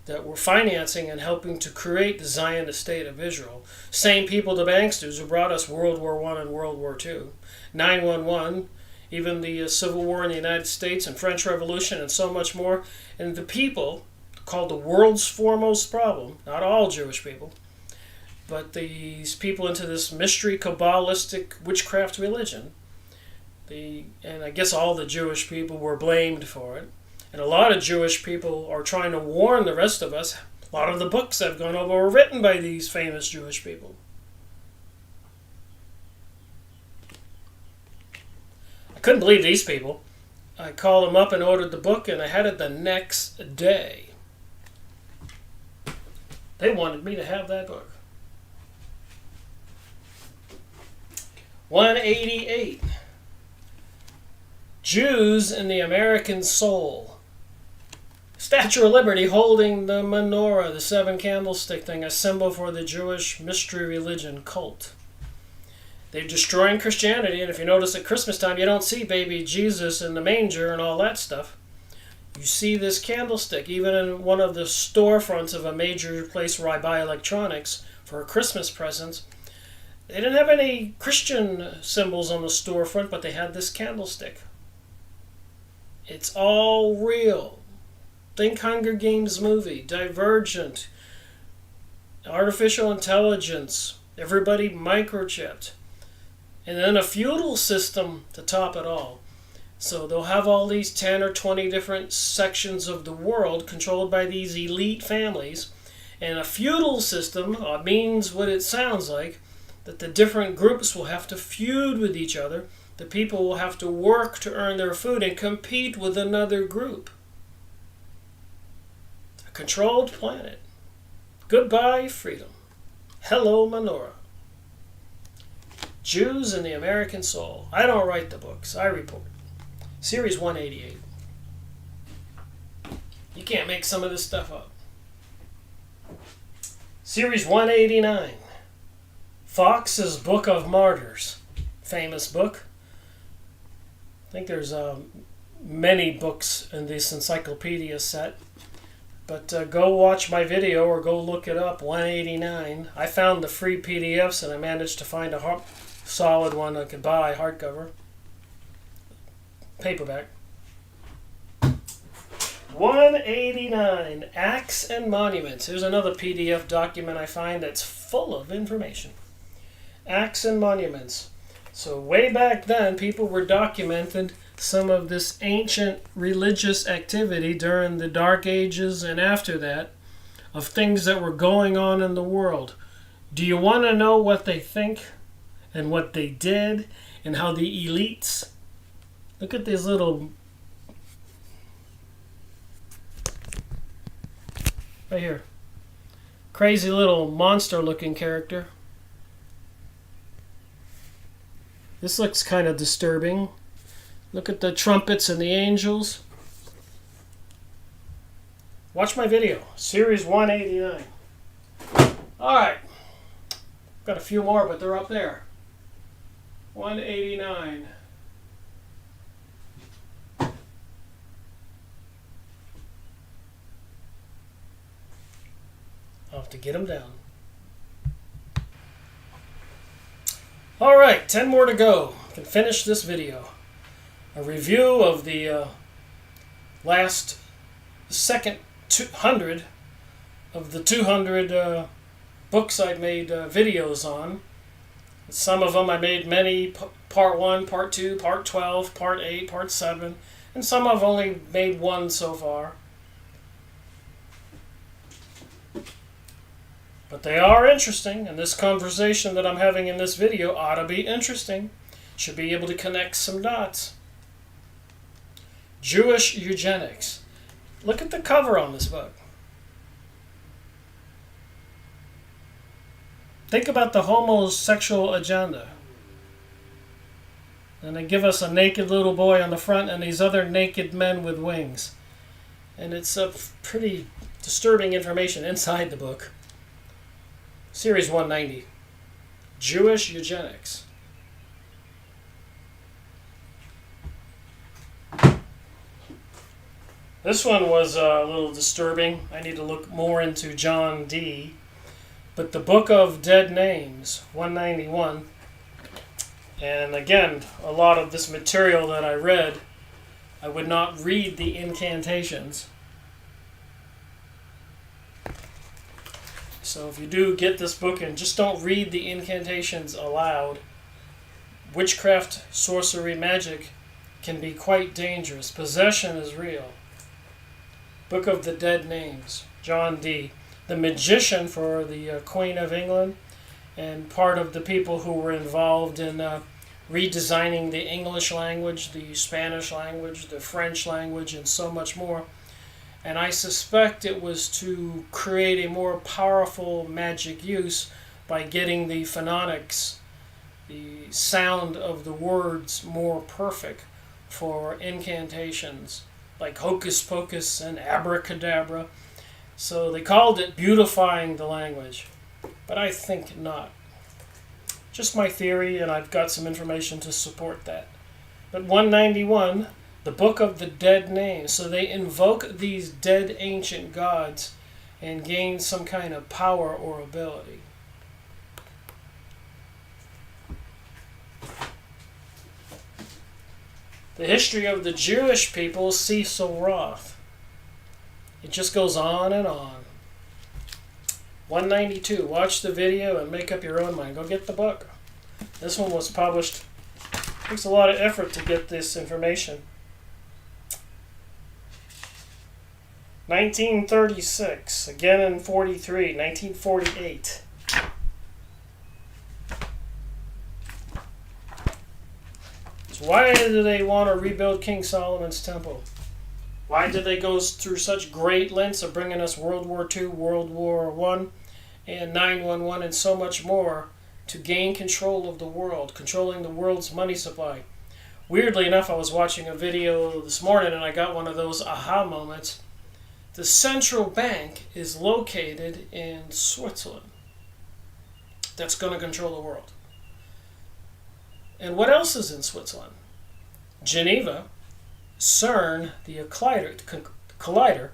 that were financing and helping to create the Zionist state of Israel. Same people, the banksters, who brought us World War I and World War II. 911. Even the Civil War in the United States and French Revolution and so much more. And the people, called the world's foremost problem, not all Jewish people, but these people into this mystery Kabbalistic witchcraft religion. And I guess all the Jewish people were blamed for it. And a lot of Jewish people are trying to warn the rest of us. A lot of the books that have gone over were written by these famous Jewish people. I couldn't believe these people. I called them up and ordered the book, and I had it the next day. They wanted me to have that book. 188. Jews in the American Soul. Statue of Liberty holding the menorah, the seven candlestick thing, a symbol for the Jewish mystery religion cult. They're destroying Christianity, and if you notice at Christmas time, you don't see baby Jesus in the manger and all that stuff. You see this candlestick, even in one of the storefronts of a major place where I buy electronics for Christmas presents. They didn't have any Christian symbols on the storefront, but they had this candlestick. It's all real. Think Hunger Games movie, Divergent, artificial intelligence, everybody microchipped. And then a feudal system to top it all. So they'll have all these 10 or 20 different sections of the world controlled by these elite families. And a feudal system means what it sounds like, that the different groups will have to feud with each other. The people will have to work to earn their food and compete with another group. A controlled planet. Goodbye, freedom. Hello, menorah. Jews in the American Soul. I don't write the books, I report. Series 188. You can't make some of this stuff up. Series 189. Fox's Book of Martyrs. Famous book. I think there's many books in this encyclopedia set. But go watch my video or go look it up, 189. I found the free PDFs and I managed to find a solid one I could buy, hardcover. Paperback. 189. Acts and Monuments. Here's another PDF document I find that's full of information. Acts and Monuments. So way back then, people were documenting some of this ancient religious activity during the Dark Ages and after that, of things that were going on in the world. Do you want to know what they think and what they did and how the elites... Look at these little... Right here. Crazy little monster-looking character. This looks kind of disturbing. Look at the trumpets and the angels. Watch my video. Series 189. Alright. Got a few more, but they're up there. 189. I'll have to get them down. Alright, 10 more to go. I can finish this video. A review of the second 200 of the 200 books I've made videos on. Some of them I made many, part 1, part 2, part 12, part 8, part 7, and some I've only made one so far. But they are interesting, and this conversation that I'm having in this video ought to be interesting. Should be able to connect some dots. Jewish eugenics. Look at the cover on this book. Think about the homosexual agenda. And they give us a naked little boy on the front and these other naked men with wings. And it's a pretty disturbing information inside the book. Series 190. Jewish eugenics. This one was a little disturbing. I need to look more into John D. But the Book of Dead Names, 191. And again, a lot of this material that I read, I would not read the incantations. So if you do get this book, and just don't read the incantations aloud, witchcraft, sorcery, magic can be quite dangerous. Possession is real. Book of the Dead Names, John Dee, the magician for the Queen of England, and part of the people who were involved in redesigning the English language, the Spanish language, the French language, and so much more. And I suspect it was to create a more powerful magic use by getting the phonetics, the sound of the words, more perfect for incantations like hocus pocus and abracadabra. So they called it beautifying the language, but I think not. Just my theory, and I've got some information to support that. But 191, the Book of the Dead Names. So they invoke these dead ancient gods and gain some kind of power or ability. The history of the Jewish people, Cecil Roth. It just goes on and on. 192. Watch the video and make up your own mind. Go get the book. This one was published. It takes a lot of effort to get this information. 1936. Again in 43. 1948. So why do they want to rebuild King Solomon's temple? Why did they go through such great lengths of bringing us World War II, World War I, and 9/11, and so much more to gain control of the world, controlling the world's money supply? Weirdly enough, I was watching a video this morning and I got one of those aha moments. The central bank is located in Switzerland. That's going to control the world. And what else is in Switzerland? Geneva, CERN, the collider,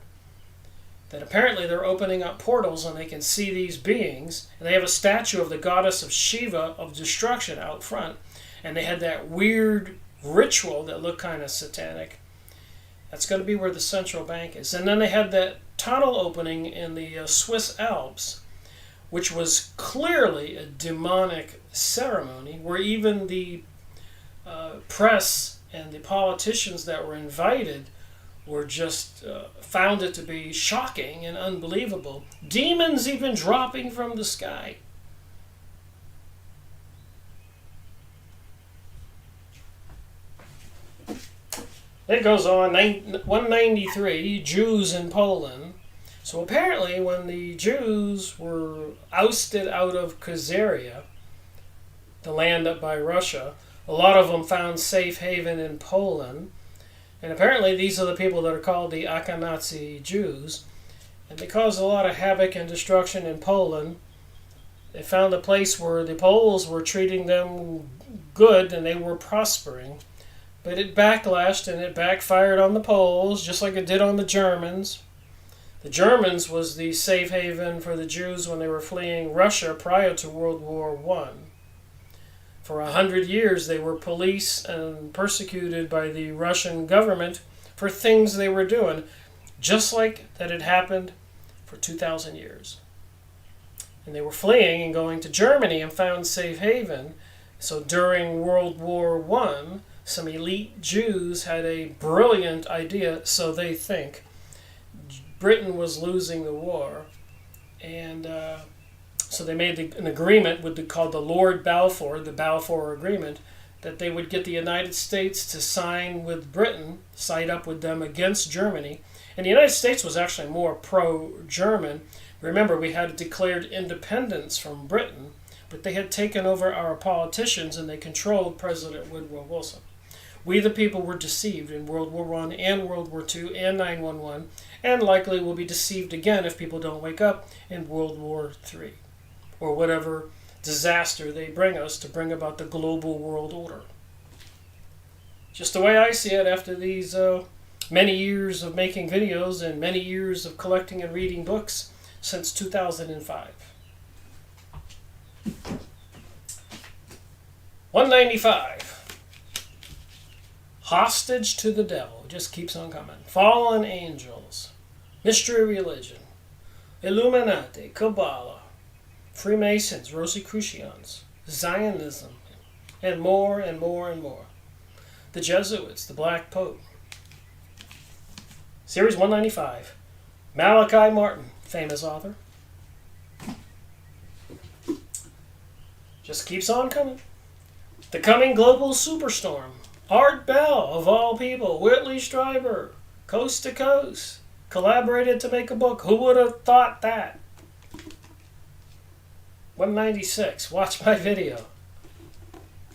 that apparently they're opening up portals and they can see these beings. And they have a statue of the goddess of Shiva of destruction out front. And they had that weird ritual that looked kind of satanic. That's going to be where the central bank is. And then they had that tunnel opening in the Swiss Alps, which was clearly a demonic ceremony, where even the press and the politicians that were invited were just found it to be shocking and unbelievable. Demons even dropping from the sky. It goes on, 193, Jews in Poland. So apparently when the Jews were ousted out of Khazaria, the land up by Russia, a lot of them found safe haven in Poland. And apparently these are the people that are called the Ashkenazi Jews. And they caused a lot of havoc and destruction in Poland. They found a place where the Poles were treating them good and they were prospering. But it backlashed and it backfired on the Poles, just like it did on the Germans. The Germans was the safe haven for the Jews when they were fleeing Russia prior to World War I. For 100 years they were policed and persecuted by the Russian government for things they were doing, just like that had happened for 2,000 years. And they were fleeing and going to Germany and found safe haven. So during World War I, some elite Jews had a brilliant idea, so they think. Britain was losing the war, and so they made an agreement called the Lord Balfour, the Balfour Agreement, that they would get the United States to sign with Britain, side up with them against Germany. And the United States was actually more pro-German. Remember, we had declared independence from Britain, but they had taken over our politicians and they controlled President Woodrow Wilson. We the people were deceived in World War I and World War II and 9/11, and likely will be deceived again if people don't wake up in World War III, or whatever disaster they bring us to bring about the global world order. Just the way I see it after these many years of making videos and many years of collecting and reading books since 2005. 195. Hostage to the devil. Just keeps on coming. Fallen angels. Mystery religion. Illuminati. Kabbalah. Freemasons, Rosicrucians, Zionism, and more and more and more. The Jesuits, the Black Pope. Series 195. Malachi Martin, famous author. Just keeps on coming. The Coming Global Superstorm. Art Bell, of all people, Whitley Strieber, Coast to Coast, collaborated to make a book. Who would have thought that? 196. Watch my video.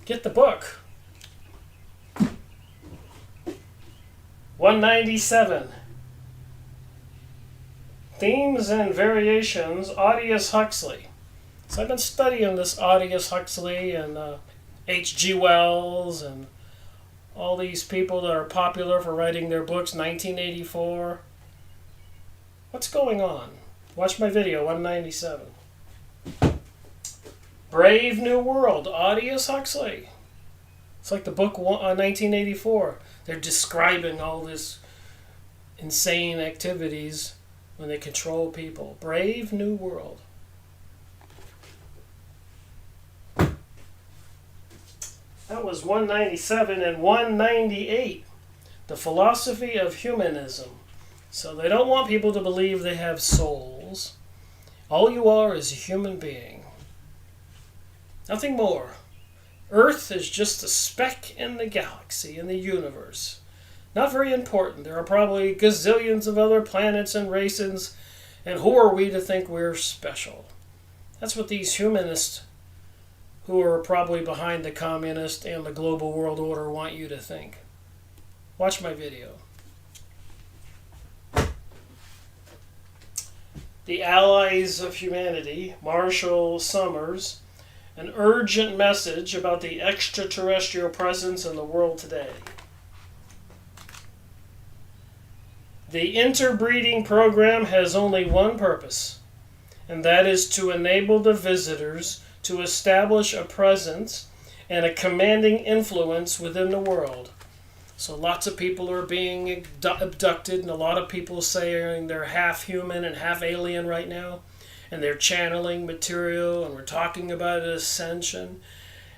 Get the book. 197. Themes and Variations, Aldous Huxley. So I've been studying this Aldous Huxley and H.G. Wells and all these people that are popular for writing their books, 1984. What's going on? Watch my video, 197. Brave New World, Aldous Huxley. It's like the book 1984. They're describing all this insane activities when they control people. Brave New World. That was 197 and 198. The Philosophy of Humanism. So they don't want people to believe they have souls. All you are is a human being. Nothing more. Earth is just a speck in the galaxy, in the universe. Not very important. There are probably gazillions of other planets and races, and who are we to think we're special? That's what these humanists, who are probably behind the communist and the global world order, want you to think. Watch my video. The Allies of Humanity, Marshall Summers, an urgent message about the extraterrestrial presence in the world today. The interbreeding program has only one purpose, and that is to enable the visitors to establish a presence and a commanding influence within the world. So lots of people are being abducted, and a lot of people saying they're half human and half alien right now, and they're channeling material, and we're talking about ascension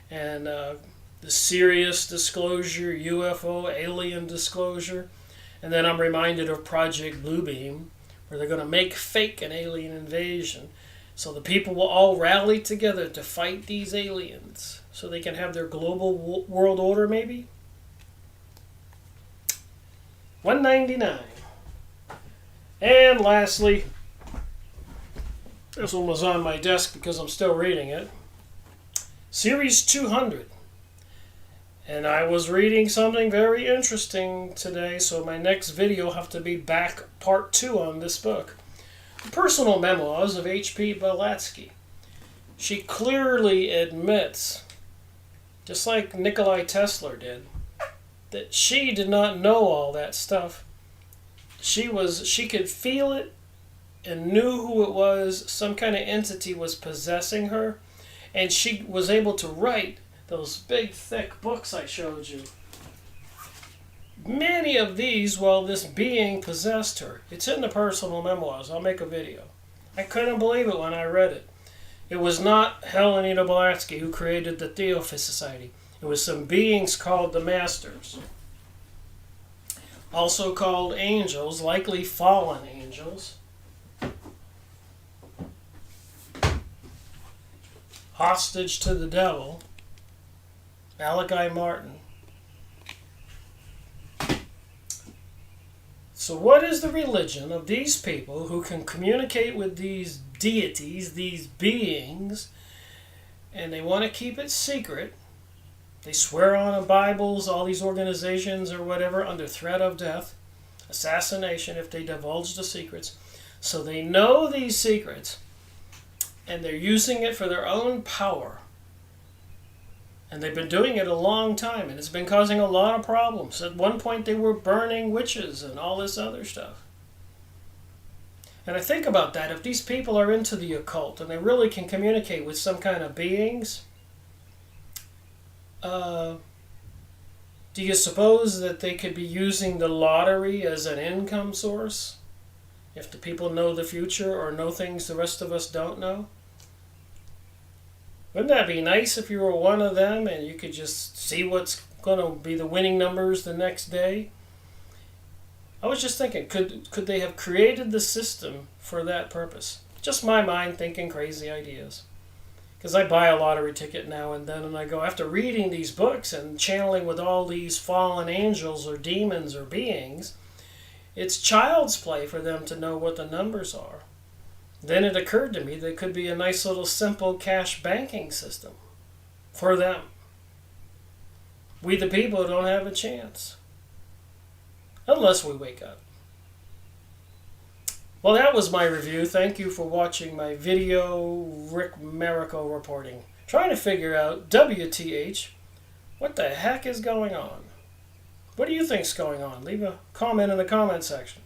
and the serious disclosure, UFO, alien disclosure. And then I'm reminded of Project Bluebeam, where they're going to make fake an alien invasion. So the people will all rally together to fight these aliens so they can have their global world order, maybe? 199. And lastly, this one was on my desk because I'm still reading it. Series 200. And I was reading something very interesting today, so my next video will have to be back part 2 on this book. Personal Memoirs of H.P. Blavatsky. She clearly admits, just like Nikola Tesla did, that she did not know all that stuff. She could feel it and knew who it was. Some kind of entity was possessing her, and she was able to write those big, thick books I showed you. Many of these while this being possessed her. It's in the Personal Memoirs. I'll make a video. I couldn't believe it when I read it. It was not Helena Blavatsky who created the Theosophist Society. It was some beings called the Masters. Also called angels, likely fallen angels. Hostage to the devil. Malachi Martin. So what is the religion of these people who can communicate with these deities, these beings, and they want to keep it secret? They swear on Bibles, all these organizations or whatever, under threat of death, assassination if they divulge the secrets. So they know these secrets, and they're using it for their own power. And they've been doing it a long time, and it's been causing a lot of problems. At one point, they were burning witches and all this other stuff. And I think about that. If these people are into the occult, and they really can communicate with some kind of beings, do you suppose that they could be using the lottery as an income source? If the people know the future or know things the rest of us don't know? Wouldn't that be nice if you were one of them and you could just see what's going to be the winning numbers the next day? I was just thinking, could they have created the system for that purpose? Just my mind thinking crazy ideas. Because I buy a lottery ticket now and then, and I go, after reading these books and channeling with all these fallen angels or demons or beings, it's child's play for them to know what the numbers are. Then it occurred to me there could be a nice little simple cash banking system for them. We the people don't have a chance. Unless we wake up. Well, that was my review. Thank you for watching my video, Rick Miracle reporting. Trying to figure out, WTH, what the heck is going on? What do you think's going on? Leave a comment in the comment section.